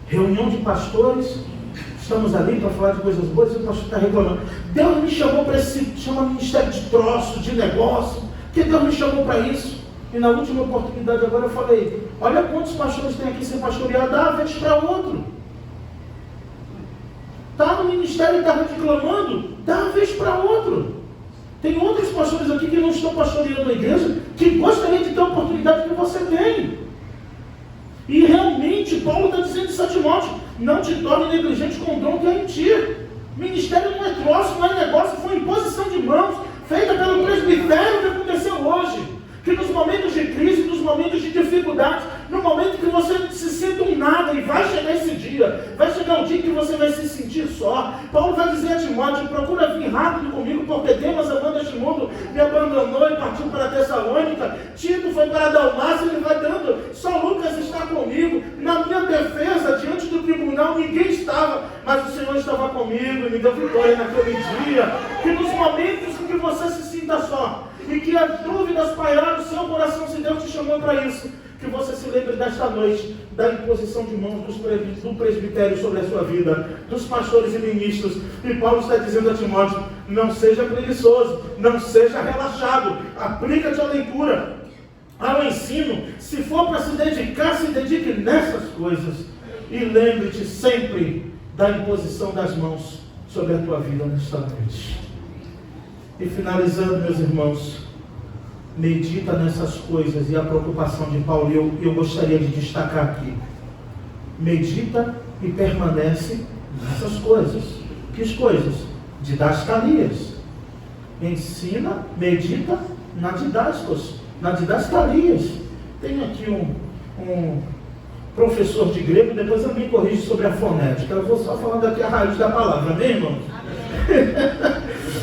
Reunião de pastores, estamos ali para falar de coisas boas, e o pastor está reclamando: Deus me chamou para esse ministério de troço, de negócio, que Deus me chamou para isso. E na última oportunidade agora eu falei: olha quantos pastores tem aqui sem pastorear, dá a vez para outro. Está no ministério e está reclamando, dá a vez para outro. Tem outros pastores aqui que não estão pastoreando a igreja, que gostariam de ter a oportunidade que você tem. E realmente Paulo está dizendo isso a Timóteo: não te torne negligente com o dom que há em ti. Ministério não é troço, não é negócio, foi imposição de mãos, feita pelo presbitério, que aconteceu hoje. Que nos momentos de crise, nos momentos de dificuldade, no momento que você se sente um nada, e vai chegar esse dia, vai chegar um dia que você vai se sentir só. Paulo vai dizer a Timóteo: procura vir rápido comigo, porque Demas, amando este mundo, me abandonou e partiu para Tessalônica. Tito foi para Dalmácia, ele vai dando: só Lucas está comigo. Na minha defesa, diante do tribunal, ninguém estava, mas o Senhor estava comigo e me deu vitória naquele dia. Que nos momentos em que você se sinta só, e que as dúvidas pairaram no seu coração, se Deus te chamou para isso, que você se lembre desta noite da imposição de mãos do presbitério sobre a sua vida, dos pastores e ministros. E Paulo está dizendo a Timóteo: não seja preguiçoso, não seja relaxado, aplica-te à leitura, ao ensino. Se for para se dedicar, se dedique nessas coisas. E lembre-te sempre da imposição das mãos sobre a tua vida nesta noite. E finalizando, meus irmãos, medita nessas coisas. E a preocupação de Paulo, eu gostaria de destacar aqui: medita e permanece nessas coisas. Que coisas? Didascalias. Ensina, medita na didascalias. Tem aqui um professor de grego, depois eu me corrijo sobre a fonética. Eu vou só falando aqui a raiz da palavra, amém, irmãos?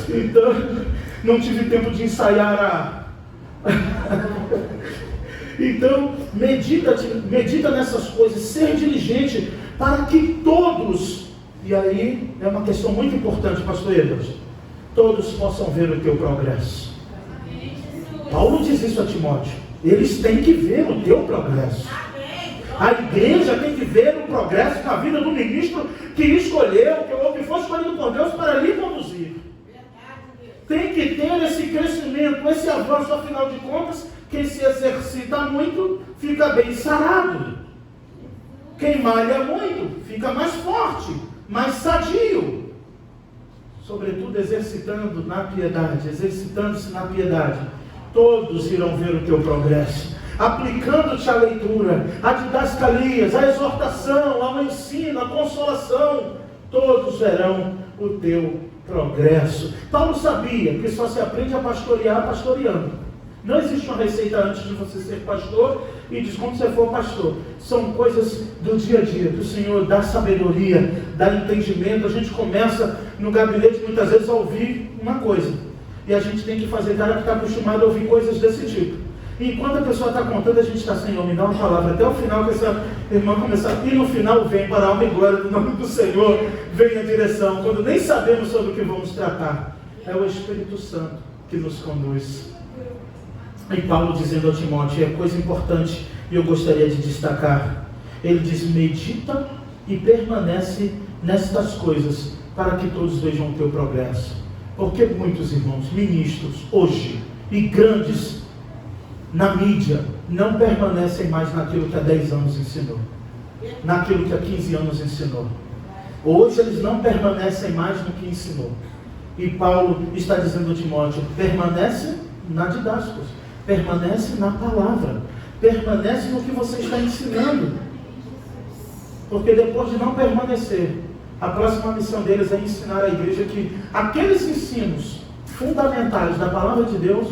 Então, não tive tempo de ensaiar Então, medita nessas coisas, ser diligente para que todos, e aí é uma questão muito importante, pastor Edwards, todos possam ver o teu progresso. Paulo diz isso a Timóteo: eles têm que ver o teu progresso. A igreja tem que ver o progresso na vida do ministro que escolheu, ou que foi escolhido por Deus para lhe conduzir. Tem que ter esse crescimento, esse avanço. Afinal de contas, quem se exercita muito fica bem sarado. Quem malha muito fica mais forte, mais sadio. Sobretudo exercitando na piedade, exercitando-se na piedade. Todos irão ver o teu progresso. Aplicando-te a leitura, a didascalias, a exortação, ao ensino, a consolação, todos verão o teu progresso. Paulo sabia que só se aprende a pastorear pastoreando. Não existe uma receita antes de você ser pastor e diz quando você for pastor. São coisas do dia a dia, do Senhor dá sabedoria, dá entendimento. A gente começa no gabinete muitas vezes a ouvir uma coisa, e a gente tem que fazer cara que está acostumado a ouvir coisas desse tipo. E enquanto a pessoa está contando, a gente está: Senhor, me dá uma palavra até o final, que essa irmã começar. E no final vem, para a alma e glória do nome do Senhor, vem a direção, quando nem sabemos sobre o que vamos tratar. É o Espírito Santo que nos conduz. E Paulo dizendo a Timóteo, é coisa importante, e eu gostaria de destacar. Ele diz: medita e permanece nestas coisas, para que todos vejam o teu progresso. Porque muitos irmãos, ministros, hoje, e grandes na mídia, não permanecem mais naquilo que há 10 anos ensinou, naquilo que há 15 anos ensinou. Hoje eles não permanecem mais no que ensinou. E Paulo está dizendo a Timóteo: permanece na didáscos, permanece na palavra, permanece no que você está ensinando. Porque depois de não permanecer, a próxima missão deles é ensinar a igreja que aqueles ensinos fundamentais da palavra de Deus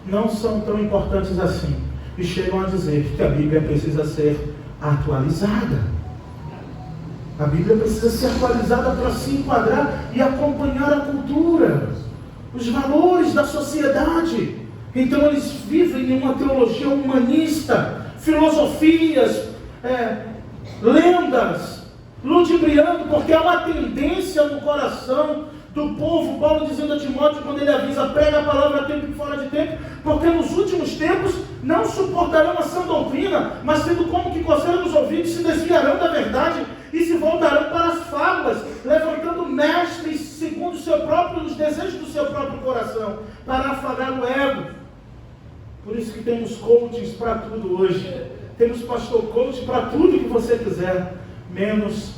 não são tão importantes assim, e chegam a dizer que a Bíblia precisa ser atualizada. A Bíblia precisa ser atualizada para se enquadrar e acompanhar a cultura, os valores da sociedade. Então eles vivem em uma teologia humanista, filosofias, lendas, ludibriando, porque há uma tendência no coração do povo. Paulo dizendo a Timóteo, quando ele avisa: prega a palavra a tempo e fora de tempo, porque nos últimos tempos não suportarão a sã doutrina, mas tendo como que coceira nos ouvidos, se desviarão da verdade e se voltarão para as fábulas, levantando mestres segundo os desejos do seu próprio coração, para afagar o ego. Por isso que temos coaches para tudo hoje. Temos pastor coach para tudo que você quiser, menos,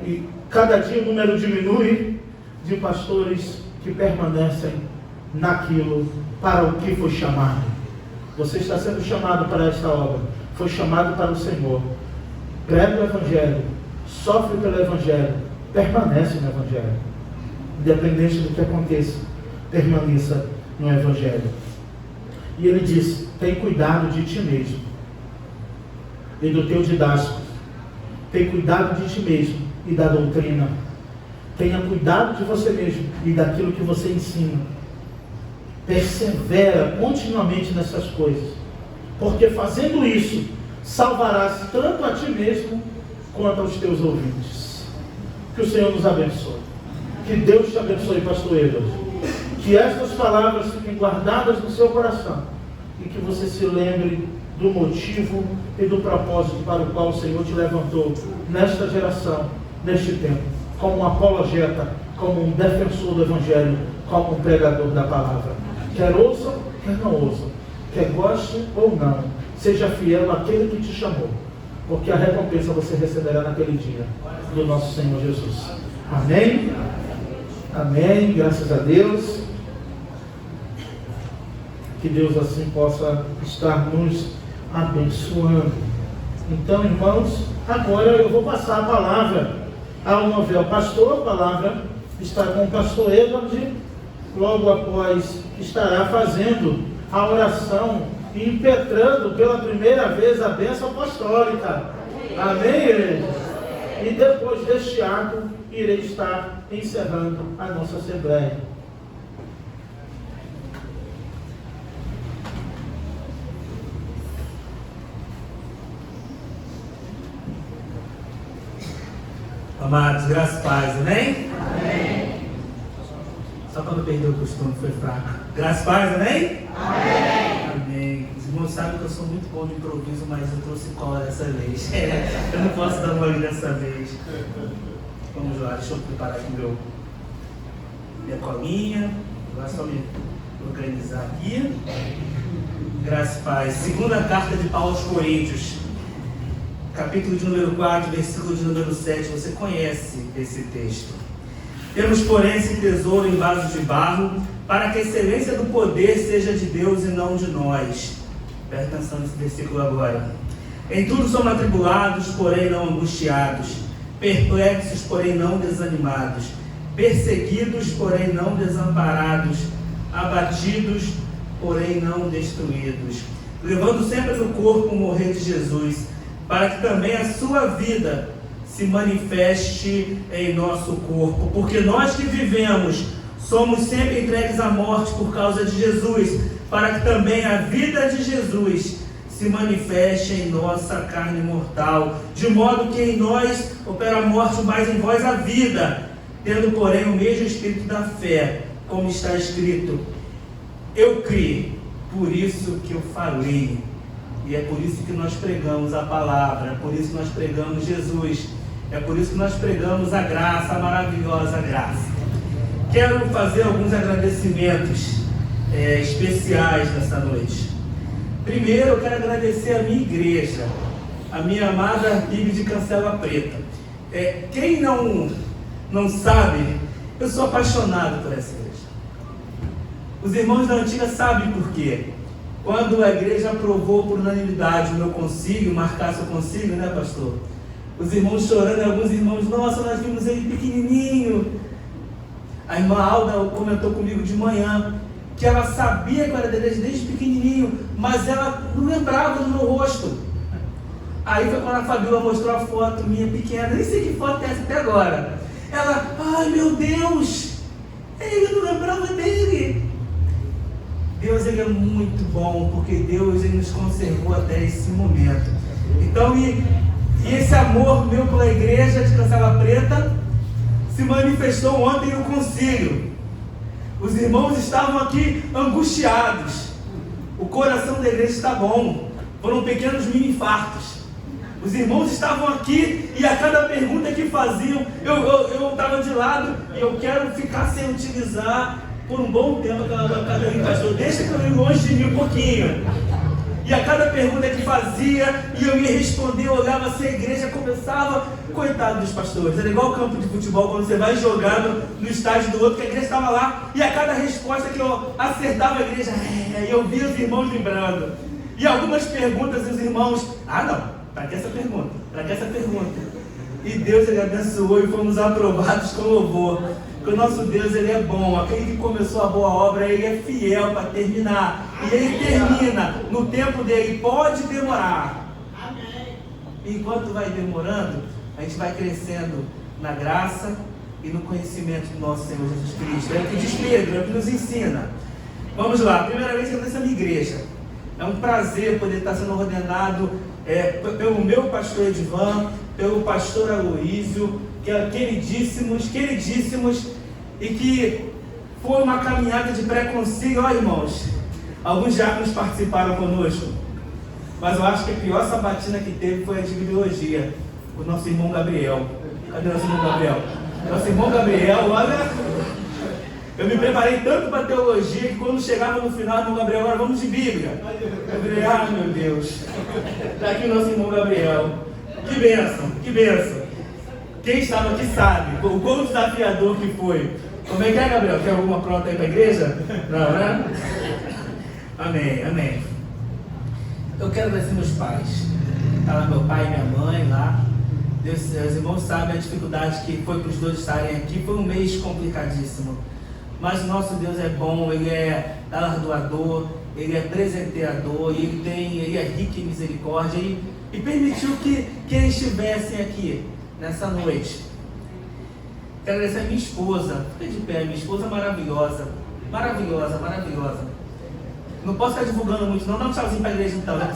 e cada dia o número diminui de pastores que permanecem naquilo para o que foi chamado. Você está sendo chamado para esta obra, foi chamado para o Senhor. Prega o Evangelho, sofre pelo Evangelho, permanece no Evangelho. Independente do que aconteça, permaneça no Evangelho. E ele diz: tem cuidado de ti mesmo. e do teu didático. Tem cuidado de ti mesmo e da doutrina. Tenha cuidado de você mesmo e daquilo que você ensina. Persevera continuamente nessas coisas, porque fazendo isso, salvarás tanto a ti mesmo quanto aos teus ouvintes. Que o Senhor nos abençoe. Que Deus te abençoe, pastor Edward. Que estas palavras fiquem guardadas no seu coração e que você se lembre do motivo e do propósito para o qual o Senhor te levantou nesta geração, neste tempo, como um apologeta, como um defensor do Evangelho, como um pregador da palavra. Quer ouçam, quer não ouçam, quer goste ou não, seja fiel àquele que te chamou, porque a recompensa você receberá naquele dia do nosso Senhor Jesus. Amém? Amém, graças a Deus. Que Deus assim possa estar nos abençoando. Então, irmãos, agora eu vou passar a palavra ao novel pastor. A palavra está com o pastor Edward. Logo após estará fazendo a oração e impetrando pela primeira vez a bênção apostólica. Amém, igreja? E depois deste ato, irei estar encerrando a nossa assembleia. Amados, graças e paz, amém? Amém. Só quando perdeu o costume foi fraco. Graças e paz, amém? Amém. Amém. Os irmãos sabem que eu sou muito bom de improviso, mas eu trouxe cola dessa vez. Eu não posso dar mole dessa vez. Vamos lá, deixa eu preparar aqui minha colinha. Agora só me organizar aqui. Graças e paz. Segunda carta de Paulo aos Coríntios. Capítulo de número 4, versículo de número 7, você conhece esse texto. Temos, porém, esse tesouro em vasos de barro, para que a excelência do poder seja de Deus e não de nós. Presta atenção nesse versículo agora. Em tudo somos atribulados, porém não angustiados, perplexos, porém não desanimados, perseguidos, porém não desamparados, abatidos, porém não destruídos, levando sempre no corpo o morrer de Jesus, para que também a sua vida se manifeste em nosso corpo. Porque nós que vivemos, somos sempre entregues à morte por causa de Jesus, para que também a vida de Jesus se manifeste em nossa carne mortal, de modo que em nós opera a morte, mas em vós a vida, tendo porém o mesmo espírito da fé, como está escrito: eu criei, por isso que eu falei. E é por isso que nós pregamos a palavra, é por isso que nós pregamos Jesus, é por isso que nós pregamos a graça, a maravilhosa graça. Quero fazer alguns agradecimentos especiais nessa noite. Primeiro, eu quero agradecer a minha igreja, a minha amada PIB de Cancela Preta. Quem não sabe, eu sou apaixonado por essa igreja. Os irmãos da antiga sabem por quê. Quando a igreja aprovou por unanimidade o meu concílio, marcar seu concílio, né, pastor? Os irmãos chorando, e alguns irmãos, nossa, nós vimos ele pequenininho. A irmã Alda comentou comigo de manhã que ela sabia que eu era da igreja desde pequenininho, mas ela não lembrava do meu rosto. Aí foi quando a Fabiola mostrou a foto minha pequena, nem sei que foto é essa até agora. Ela, ai meu Deus, eu não lembrava dele. Deus, ele é muito bom, porque Deus, ele nos conservou até esse momento. Então, e esse amor meu pela igreja de Cancela Preta se manifestou ontem no concílio. Os irmãos estavam aqui angustiados. O coração da igreja está bom. Foram pequenos mini infartos. Os irmãos estavam aqui e a cada pergunta que faziam, eu estava de lado e eu quero ficar sem utilizar por um bom tempo aquela bancada, pastor, deixa que eu ir longe de mim um pouquinho. E a cada pergunta que fazia, e eu ia responder, eu olhava assim, a igreja começava, coitado dos pastores, era igual o campo de futebol, quando você vai jogando no estádio do outro, que a igreja estava lá, e a cada resposta que eu acertava a igreja, eu via os irmãos lembrando. E algumas perguntas, os irmãos, não, para que essa pergunta? Para que essa pergunta? E Deus, ele abençoou e fomos aprovados com louvor. Porque o nosso Deus, ele é bom. Aquele que começou a boa obra, ele é fiel para terminar. E ele termina no tempo dele. Pode demorar. E enquanto vai demorando, a gente vai crescendo na graça e no conhecimento do nosso Senhor Jesus Cristo. É o que diz Pedro, é o que nos ensina. Vamos lá, primeiramente eu nessa minha igreja. É um prazer poder estar sendo ordenado pelo meu pastor Edivan, pelo pastor Aloísio, que é queridíssimos, e que foi uma caminhada de pré-concílio. Ó, irmãos, alguns diáconos participaram conosco, mas eu acho que a pior sabatina que teve foi a de biologia, o nosso irmão Gabriel. Cadê o nosso irmão Gabriel? Nosso irmão Gabriel, olha, eu me preparei tanto para teologia que quando chegava no final, irmão Gabriel, agora vamos de Bíblia. Eu falei, ah, meu Deus, está aqui o nosso irmão Gabriel. Que bênção, que bênção. Quem estava aqui sabe o quão desafiador que foi. Como é que é, Gabriel? Quer alguma pronta aí para a igreja? Não, né? Amém, amém. Eu quero agradecer meus pais. Está lá meu pai e minha mãe lá. Deus, os irmãos sabem a dificuldade que foi para os dois estarem aqui. Foi um mês complicadíssimo. Mas o nosso Deus é bom, Ele é galardoador, Ele é presenteador, Ele é rico em misericórdia e permitiu que eles estivessem aqui nessa noite. Quero agradecer a minha esposa. Fica de pé, minha esposa maravilhosa. Maravilhosa, maravilhosa. Não posso ficar divulgando muito não, dá um tchauzinho para a igreja então, né?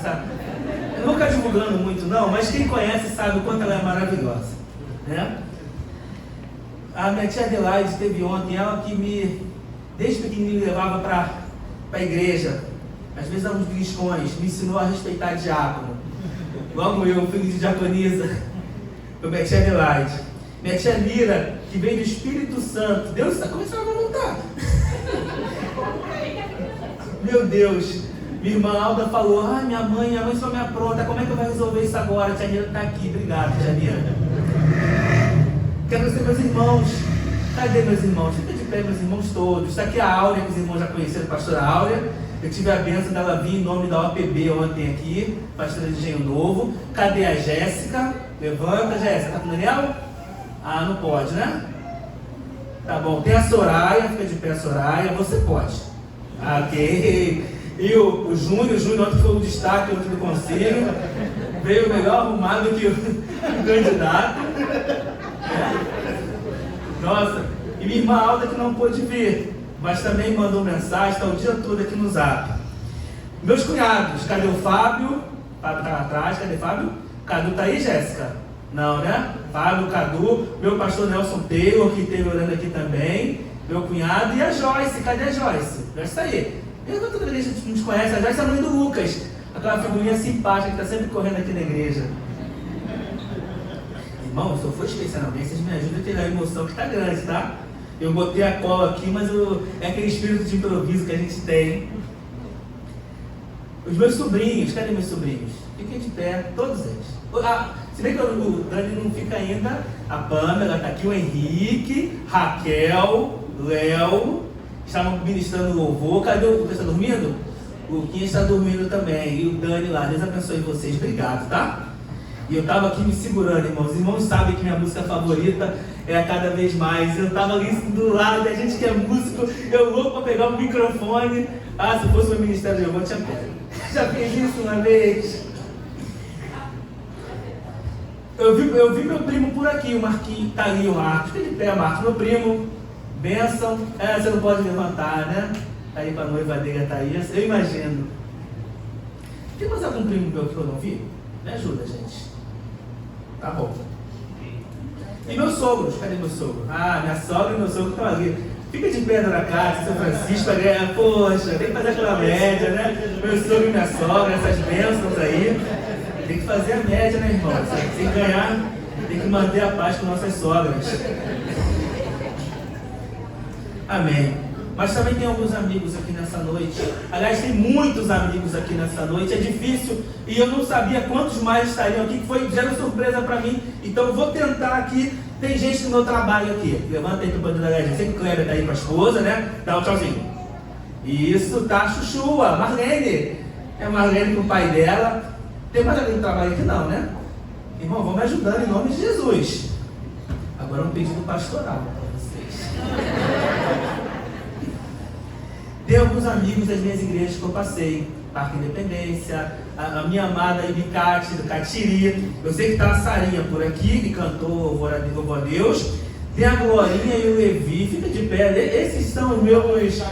Eu não vou ficar divulgando muito não, mas quem conhece sabe o quanto ela é maravilhosa, né? A minha tia Adelaide esteve ontem, ela que desde pequenininho me levava para a igreja, às vezes dava uns beliscões, me ensinou a respeitar diácono. Logo eu, filho de diaconisa, foi minha tia Adelaide. Minha tia Lira, que veio do Espírito Santo. Deus está começando a voltar. Meu Deus, minha irmã Alda falou, minha mãe só me apronta, como é que eu vou resolver isso agora? A tia Lira está aqui, obrigado, tia Lira. Quero agradecer meus irmãos. Cadê meus irmãos? Fica de pé, meus irmãos todos. Está aqui a Áurea, que os irmãos já conheceram, a pastora Áurea. Eu tive a bênção dela vir em nome da OPB ontem aqui, pastora de Engenho Novo. Cadê a Jéssica? Levanta, Jéssica. Tá com o Daniel? Ah, não pode, né? Tá bom. Tem a Soraya, fica de pé, Soraya. Você pode. Ok. E o Júnior ontem foi o destaque ontem do conselho. Veio melhor arrumado que o candidato. Nossa, e minha irmã Alda que não pôde vir, mas também mandou mensagem, está o dia todo aqui no Zap. Meus cunhados, cadê o Fábio? Fábio está lá atrás, cadê Fábio? Cadu está aí, Jéssica? Não, né? Fábio, Cadu, meu pastor Nelson Taylor, que esteve orando aqui também, meu cunhado, e a Joyce, cadê a Joyce? Joyce está aí. Toda vez que a gente nos conhece, a Joyce é a mãe do Lucas, aquela figurinha simpática que está sempre correndo aqui na igreja. Irmão, se eu for esquecendo alguém, vocês me ajudam a ter a emoção que está grande, tá? Eu botei a cola aqui, mas é aquele espírito de improviso que a gente tem. Os meus sobrinhos, cadê meus sobrinhos? Fiquem de pé, todos eles. Se bem que o Dani não fica ainda, a Pamela está aqui, o Henrique, Raquel, Léo, estavam ministrando louvor. Cadê o Lucas? Está dormindo? O Luquinha está dormindo também. E o Dani lá, Deus abençoe vocês, obrigado, tá? E eu estava aqui me segurando, irmãos. Os irmãos sabem que minha música favorita é a Cada Vez Mais. Eu estava ali do lado da gente que é músico, eu louco para pegar o microfone. Se fosse meu ministério, eu tinha já fiz isso uma vez. Eu vi meu primo por aqui, o Marquinhos, tá ali o Marcos. Fica de pé, Marcos, meu primo. Bênção. Você não pode levantar, né? Tá aí para a noiva dele, tá aí. Eu imagino. Tem mais algum primo meu que eu não vi? Me ajuda, gente. Tá bom. E meus sogros, cadê meu sogro? Minha sogra e meu sogro estão ali. Fica de pé, dona Cátia, São Francisco, poxa, tem que fazer aquela média, né? Meu sogro e minha sogra, essas bênçãos aí. Tem que fazer a média, né, irmão? Tem que ganhar, tem que manter a paz com nossas sogras. Amém. Mas também tem alguns amigos aqui nessa noite. Aliás, tem muitos amigos aqui nessa noite. É difícil e eu não sabia quantos mais estariam aqui, que foi já uma surpresa para mim. Então eu vou tentar aqui. Tem gente do meu trabalho aqui. Levanta aí para o poder da galera. Sempre o Kleber está aí com a esposa, né? Dá um tchauzinho. Isso, tá a Chuchu, a Marlene. É a Marlene com o pai dela. Tem mais alguém que trabalha aqui? Não, né? Irmão, vamos me ajudando em nome de Jesus. Agora um pedido pastoral para vocês. Tem alguns amigos das minhas igrejas que eu passei. Parque Independência, a minha amada Ibicate, do Catiri. Eu sei que está a Sarinha por aqui, que cantou Louvor a Deus. Tem a Glorinha e o Levi, fica de pé. Esses são os meus,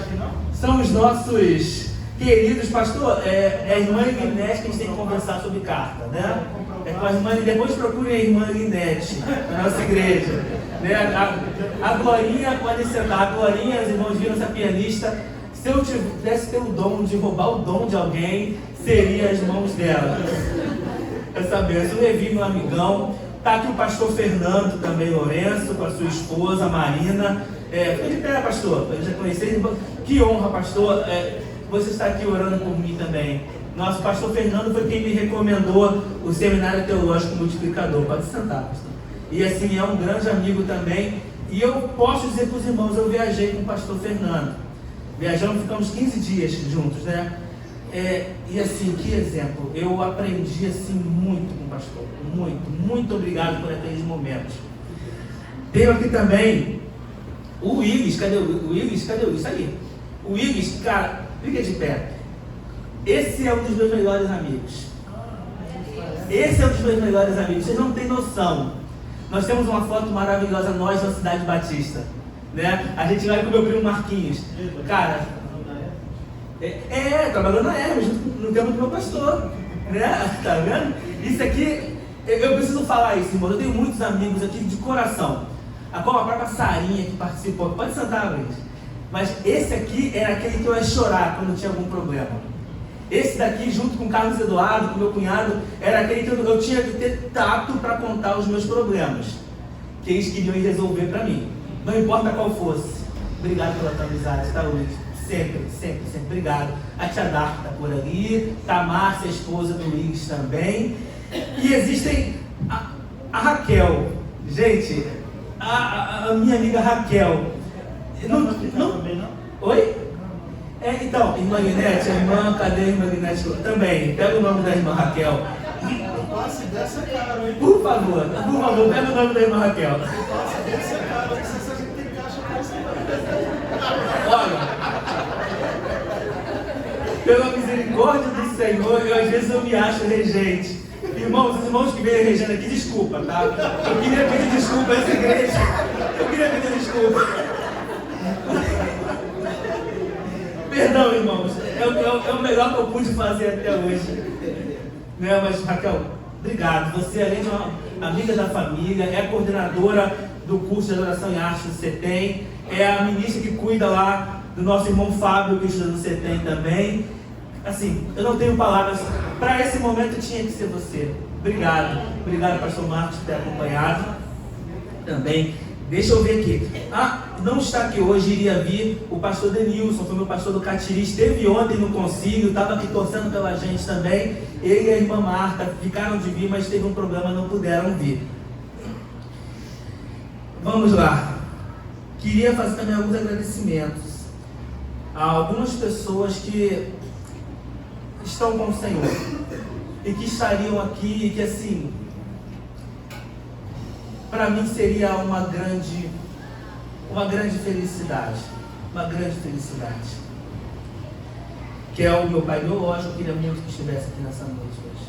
são os nossos queridos, pastor. É a irmã Linete que a gente tem que conversar sobre carta, né? É com a irmã, depois procurem a irmã Linete, na nossa igreja. Né? A Glorinha, pode sentar, a Glorinha, os irmãos viram essa pianista. Se eu tivesse ter o dom de roubar o dom de alguém, seria as mãos dela. Essa bênção. O Levi, meu amigão. Está aqui o pastor Fernando também, Lourenço, com a sua esposa, Marina. Fica de pé, pastor. Eu já conheci. Que honra, pastor. Você está aqui orando por mim também. Nosso pastor Fernando foi quem me recomendou o Seminário Teológico Multiplicador. Pode sentar, pastor. E assim, é um grande amigo também. E eu posso dizer para os irmãos, eu viajei com o pastor Fernando. Viajamos, ficamos 15 dias juntos, né? E assim, que exemplo. Eu aprendi assim muito com o pastor. Muito obrigado por aqueles momentos. Tenho aqui também o Willis. Cadê o Willis? Cadê o Willis? Aí. O Willis, cara, fica de pé. Esse é um dos meus melhores amigos. Esse é um dos meus melhores amigos. Vocês não têm noção. Nós temos uma foto maravilhosa, nós na Cidade Batista. Né? A gente vai com o meu primo Marquinhos. Cara, trabalhando na Hermes, no tempo do meu pastor. Né? Tá vendo? Isso aqui, eu preciso falar isso, irmão. Eu tenho muitos amigos aqui de coração. A própria Sarinha que participou. Pode sentar, gente. Mas esse aqui era aquele que eu ia chorar quando tinha algum problema. Esse daqui, junto com o Carlos Eduardo, com o meu cunhado, era aquele que eu tinha que ter tato para contar os meus problemas. Que eles queriam resolver para mim. Não importa qual fosse. Obrigado pela tua amizade, tá, Luiz? Sempre. Obrigado. A tia Dark tá por ali. Tá a Márcia, a esposa do Luiz também. E existem a Raquel. Gente, a minha amiga Raquel. Não? Oi? Então, irmã Guinete, a irmã, cadê a irmã Guinete? Também, pega o nome da irmã Raquel. Passe dessa cara, hein? Por favor, pega o nome da irmã Raquel. Passe dessa cara, não sei se a gente tem caixa pra isso. Olha, pela misericórdia do Senhor, às vezes eu me acho regente. Irmãos, os irmãos que vêm regendo aqui, desculpa, tá? Eu queria pedir desculpa a essa igreja. Perdão, irmãos, é o melhor que eu pude fazer até hoje. Né? Mas, Raquel, obrigado. Você, além de uma amiga da família, é a coordenadora do curso de adoração e arte do CETEM, é a ministra que cuida lá do nosso irmão Fábio, que estuda no CETEM também. Assim, eu não tenho palavras. Para esse momento tinha que ser você. Obrigado, pastor Marcos, por ter acompanhado também. Deixa eu ver aqui. Não está aqui hoje, iria vir o pastor Denilson, foi meu pastor do Catiri, esteve ontem no concílio, estava aqui torcendo pela gente também. Ele e a irmã Marta ficaram de vir, mas teve um problema, não puderam vir. Vamos lá. Queria fazer também alguns agradecimentos a algumas pessoas que estão com o Senhor e que estariam aqui e que assim, para mim seria uma grande felicidade, que é o meu pai biológico. Eu queria muito que estivesse aqui nessa noite hoje,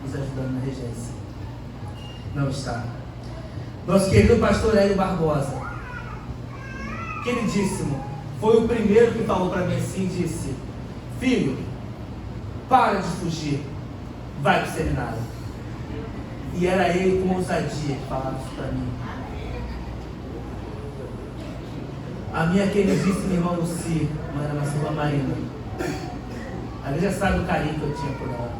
nos ajudando na regência. Não está. Nosso querido pastor Hélio Barbosa, queridíssimo, foi o primeiro que falou para mim assim, disse: filho, para de fugir, vai para o seminário. E era ele com ousadia que falava isso para mim. A minha queridíssima irmã Luci, mãe da nossa irmã Marina, ela já sabe o carinho que eu tinha por ela.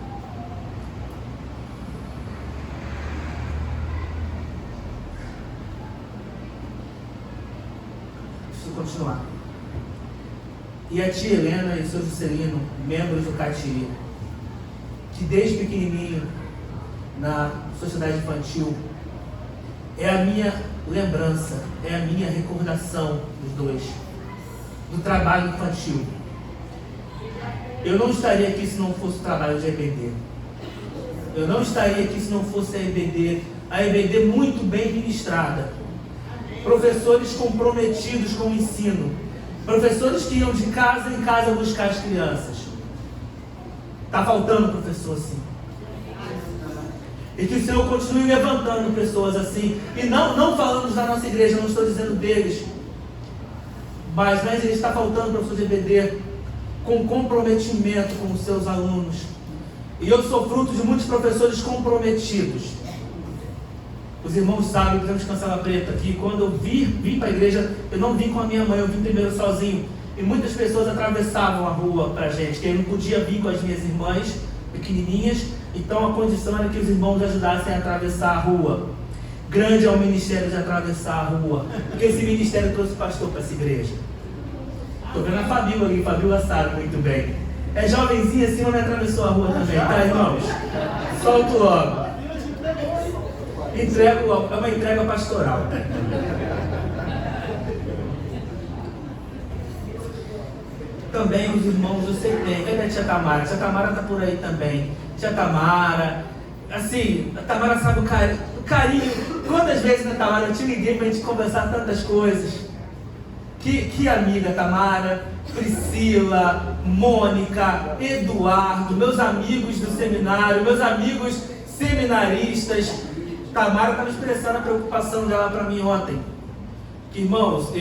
Deixa eu continuar. E a tia Helena e o seu Juscelino, membros do Catiri, que desde pequenininho na sociedade infantil, é a minha lembrança, é a minha recordação dos dois, do trabalho infantil. Eu não estaria aqui se não fosse o trabalho de EBD. Eu não estaria aqui se não fosse a EBD muito bem ministrada. Professores comprometidos com o ensino. Professores que iam de casa em casa buscar as crianças. Está faltando professor assim. E que o Senhor continue levantando pessoas assim. E não falamos da nossa igreja, não estou dizendo deles. Mas está faltando professor de EBD com comprometimento com os seus alunos. E eu sou fruto de muitos professores comprometidos. Os irmãos sabem que temos Cancela Preta, que quando eu vim para a igreja, eu não vim com a minha mãe, eu vim primeiro sozinho. E muitas pessoas atravessavam a rua para a gente, que eu não podia vir com as minhas irmãs pequenininhas, então a condição era que os irmãos ajudassem a atravessar a rua. Grande é o ministério de atravessar a rua, porque esse ministério trouxe pastor para essa igreja. Estou vendo a Fabíola ali, Fabíola sabe muito bem. É jovenzinha assim, ou não atravessou a rua também, tá, irmãos? Solto logo. Entrego logo, é uma entrega pastoral. Também os irmãos do CT. Cadê a tia Tamara? A tia Tamara está por aí também. Tia Tamara. Assim, a Tamara sabe o carinho. Quantas vezes, né, Tamara, eu te liguei para a gente conversar tantas coisas. Que amiga, Tamara, Priscila, Mônica, Eduardo, meus amigos do seminário, meus amigos seminaristas. Tamara estava expressando a preocupação dela para mim ontem. Que, irmãos,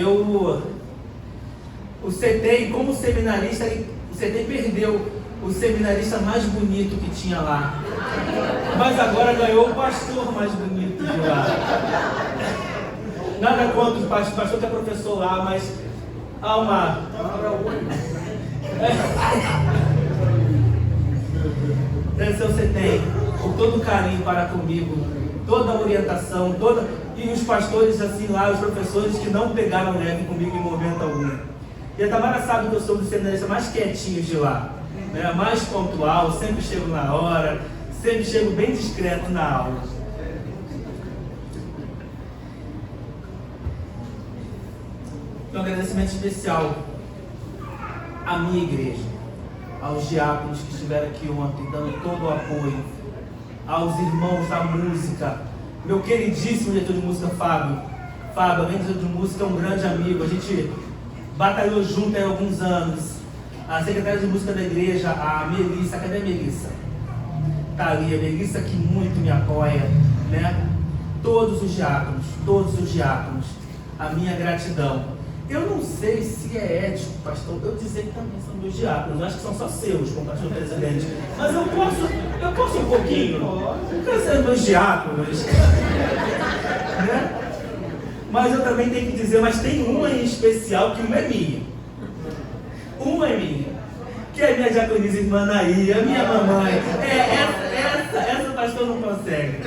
o CT, como seminarista, o CT perdeu o seminarista mais bonito que tinha lá. Mas agora ganhou o pastor mais bonito de lá. Nada contra o pastor que é professor lá, mas há uma... Esse você tem, com todo carinho para comigo, toda a orientação, e os pastores assim lá, os professores que não pegaram leve comigo em momento algum. E a Tamara sabe que eu sou do seminarista mais quietinho de lá, né? Mais pontual, sempre chego na hora, sempre chego bem discreto na aula. Um agradecimento especial à minha igreja, aos diáconos que estiveram aqui ontem, dando todo o apoio, aos irmãos da música, meu queridíssimo diretor de música, Fábio, além de diretor de música, é um grande amigo, a gente batalhou junto há alguns anos. A secretária de música da igreja, a Melissa, cadê a Melissa? Está ali, a Melissa que muito me apoia, né? Todos os diáconos, a minha gratidão. Eu não sei se é ético, pastor, eu dizer que também são meus diáconos, eu acho que são só seus, como pastor presidente, mas eu posso um pouquinho, eu quero ser meus diáconos, né? Mas eu também tenho que dizer, mas tem uma em especial que uma é minha, que é a minha diaconisa irmã Naí, a minha mamãe, essa o pastor não consegue.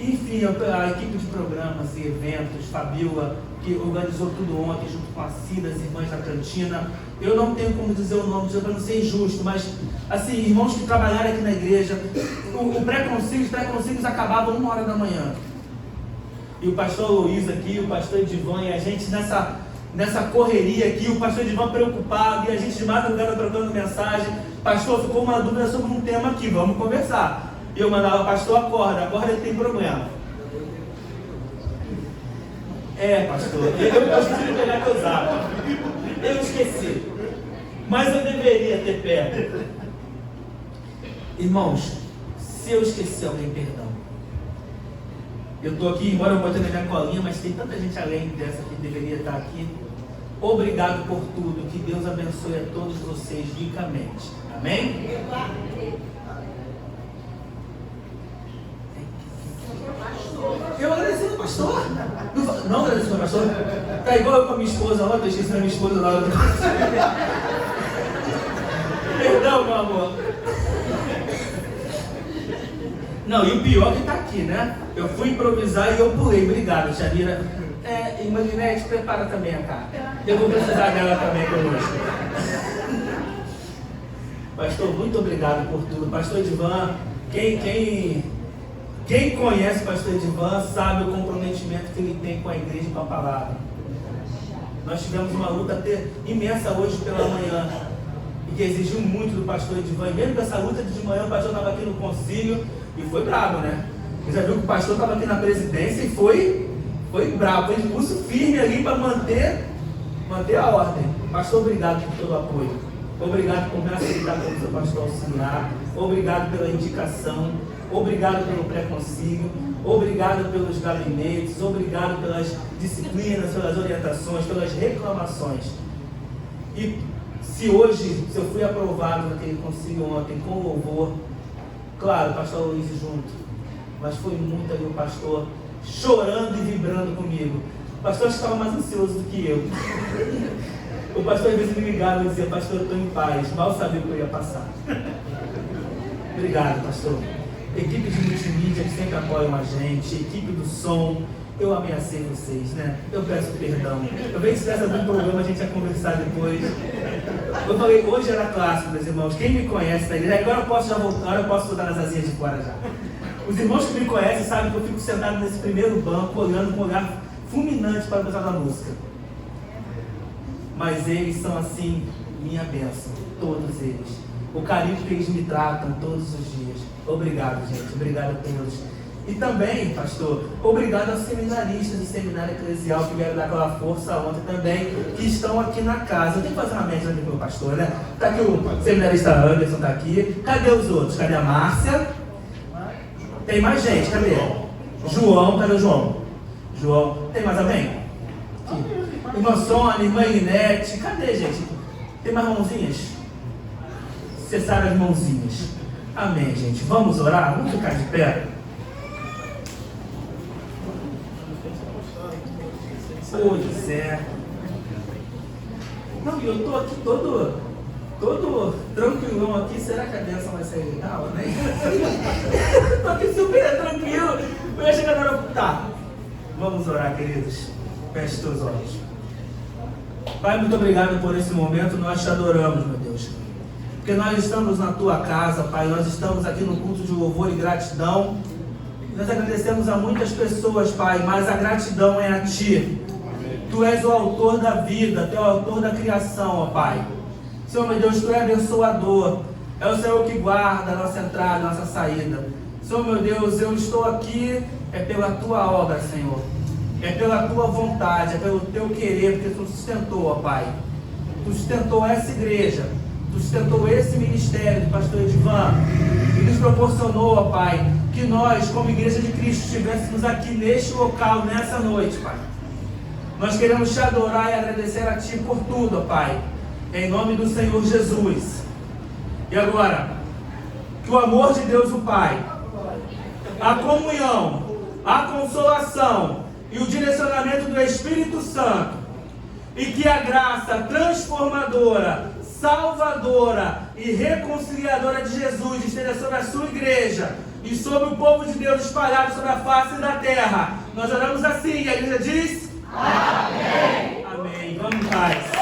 Enfim, a equipe de programas e eventos, Fabíola, que organizou tudo ontem junto com a Cida, as irmãs da cantina. Eu não tenho como dizer o nome, para não ser injusto, mas, assim, irmãos que trabalharam aqui na igreja, os pré-concílios acabavam 1h da manhã. E o pastor Luiz aqui, o pastor Edivan, e a gente nessa correria aqui, o pastor Edivan preocupado, e a gente de madrugada trocando mensagem. Pastor, ficou uma dúvida sobre um tema aqui, vamos conversar. E eu mandava, pastor, acorda tem problema. Pastor, eu esqueci de pegar teu zap. Eu esqueci. Mas eu deveria ter perto. Irmãos, se eu esqueci alguém, perdão. Eu estou aqui, embora eu botei na minha colinha, mas tem tanta gente além dessa que deveria estar aqui. Obrigado por tudo. Que Deus abençoe a todos vocês ricamente. Amém? Eu agradeci ao pastor. Não agradeci ao pastor? Tá igual eu com a minha esposa ontem, eu esqueci da minha esposa na hora do... Perdão, meu amor. Não, e o pior que tá aqui, né? Eu fui improvisar e eu pulei. Obrigado, Xavira. Irmã Linete, prepara também a carta. Eu vou precisar dela também conosco. Pastor, muito obrigado por tudo. Pastor Edivan, quem conhece o pastor Edivan sabe o comprometimento que ele tem com a igreja e com a palavra. Nós tivemos uma luta imensa hoje pela manhã, e que exigiu muito do pastor Edivan. E mesmo com essa luta de manhã, o pastor estava aqui no concílio e foi bravo, né? Você já viu que o pastor estava aqui na presidência e foi bravo, foi de pulso firme ali para manter a ordem. Pastor, obrigado por todo o apoio. Obrigado por me aceitar como seu pastor auxiliar. Obrigado pela indicação. Obrigado pelo pré-concílio. Obrigado pelos gabinetes. Obrigado pelas disciplinas, pelas orientações, pelas reclamações. E se eu fui aprovado naquele concílio ontem com louvor, claro, o pastor Luiz junto, mas foi muito ali o pastor chorando e vibrando comigo. O pastor estava mais ansioso do que eu. O pastor às vezes me ligava e dizia: pastor, eu estou em paz, mal sabia o que eu ia passar. Obrigado, pastor. Equipe de multimídia que sempre apoiam a gente, equipe do som, eu ameacei vocês, né? Eu peço perdão. Talvez se tivesse algum problema a gente ia conversar depois. Eu falei, hoje era clássico, meus irmãos. Quem me conhece na igreja, agora eu posso já voltar, agora eu posso voltar nas asinhas de fora já. Os irmãos que me conhecem sabem que eu fico sentado nesse primeiro banco, olhando com um olhar fulminante para o pessoal da música. Mas eles são assim, minha bênção, todos eles. O carinho que eles me tratam todos os dias. Obrigado, gente, obrigado a todos. E também, pastor, obrigado aos seminaristas do seminário eclesial que vieram dar aquela força ontem também, que estão aqui na casa. Eu tenho que fazer uma média aqui com o pastor, né? Está aqui o seminarista Anderson, está aqui. Cadê os outros? Cadê a Márcia? Tem mais gente, cadê? João, cadê o João? João, tem mais alguém? Aqui. Irmã Sônia, irmã Inete, cadê, gente? Tem mais mãozinhas? Cessaram as mãozinhas. Amém, gente. Vamos orar? Vamos ficar de pé? Pois é. Não, e eu tô aqui todo tranquilão aqui. Será que a bênção vai ser legal, né? Tô aqui super tranquilo. Eu ia chegar na hora. Tá. Vamos orar, queridos. Feche teus olhos. Pai, muito obrigado por esse momento. Nós te adoramos, meu Deus. Porque nós estamos na tua casa, Pai. Nós estamos aqui no culto de louvor e gratidão. Nós agradecemos a muitas pessoas, Pai, mas a gratidão é a Ti. Tu és o autor da vida, Tu és o autor da criação, ó Pai. Senhor, meu Deus, Tu é abençoador. É o Senhor que guarda a nossa entrada, a nossa saída. Senhor, meu Deus, eu estou aqui, é pela Tua obra, Senhor. É pela Tua vontade, é pelo Teu querer, porque Tu sustentou, ó Pai. Tu sustentou essa igreja. Tu sustentou esse ministério do pastor Edivan. E nos proporcionou, ó Pai, que nós, como igreja de Cristo, estivéssemos aqui neste local, nessa noite, Pai. Nós queremos te adorar e agradecer a Ti por tudo, ó Pai, em nome do Senhor Jesus. E agora, que o amor de Deus, o Pai, a comunhão, a consolação e o direcionamento do Espírito Santo, e que a graça transformadora, salvadora e reconciliadora de Jesus esteja sobre a sua igreja e sobre o povo de Deus espalhado sobre a face da terra. Nós oramos assim, e a igreja diz... Amém. Amém. Vamos em paz.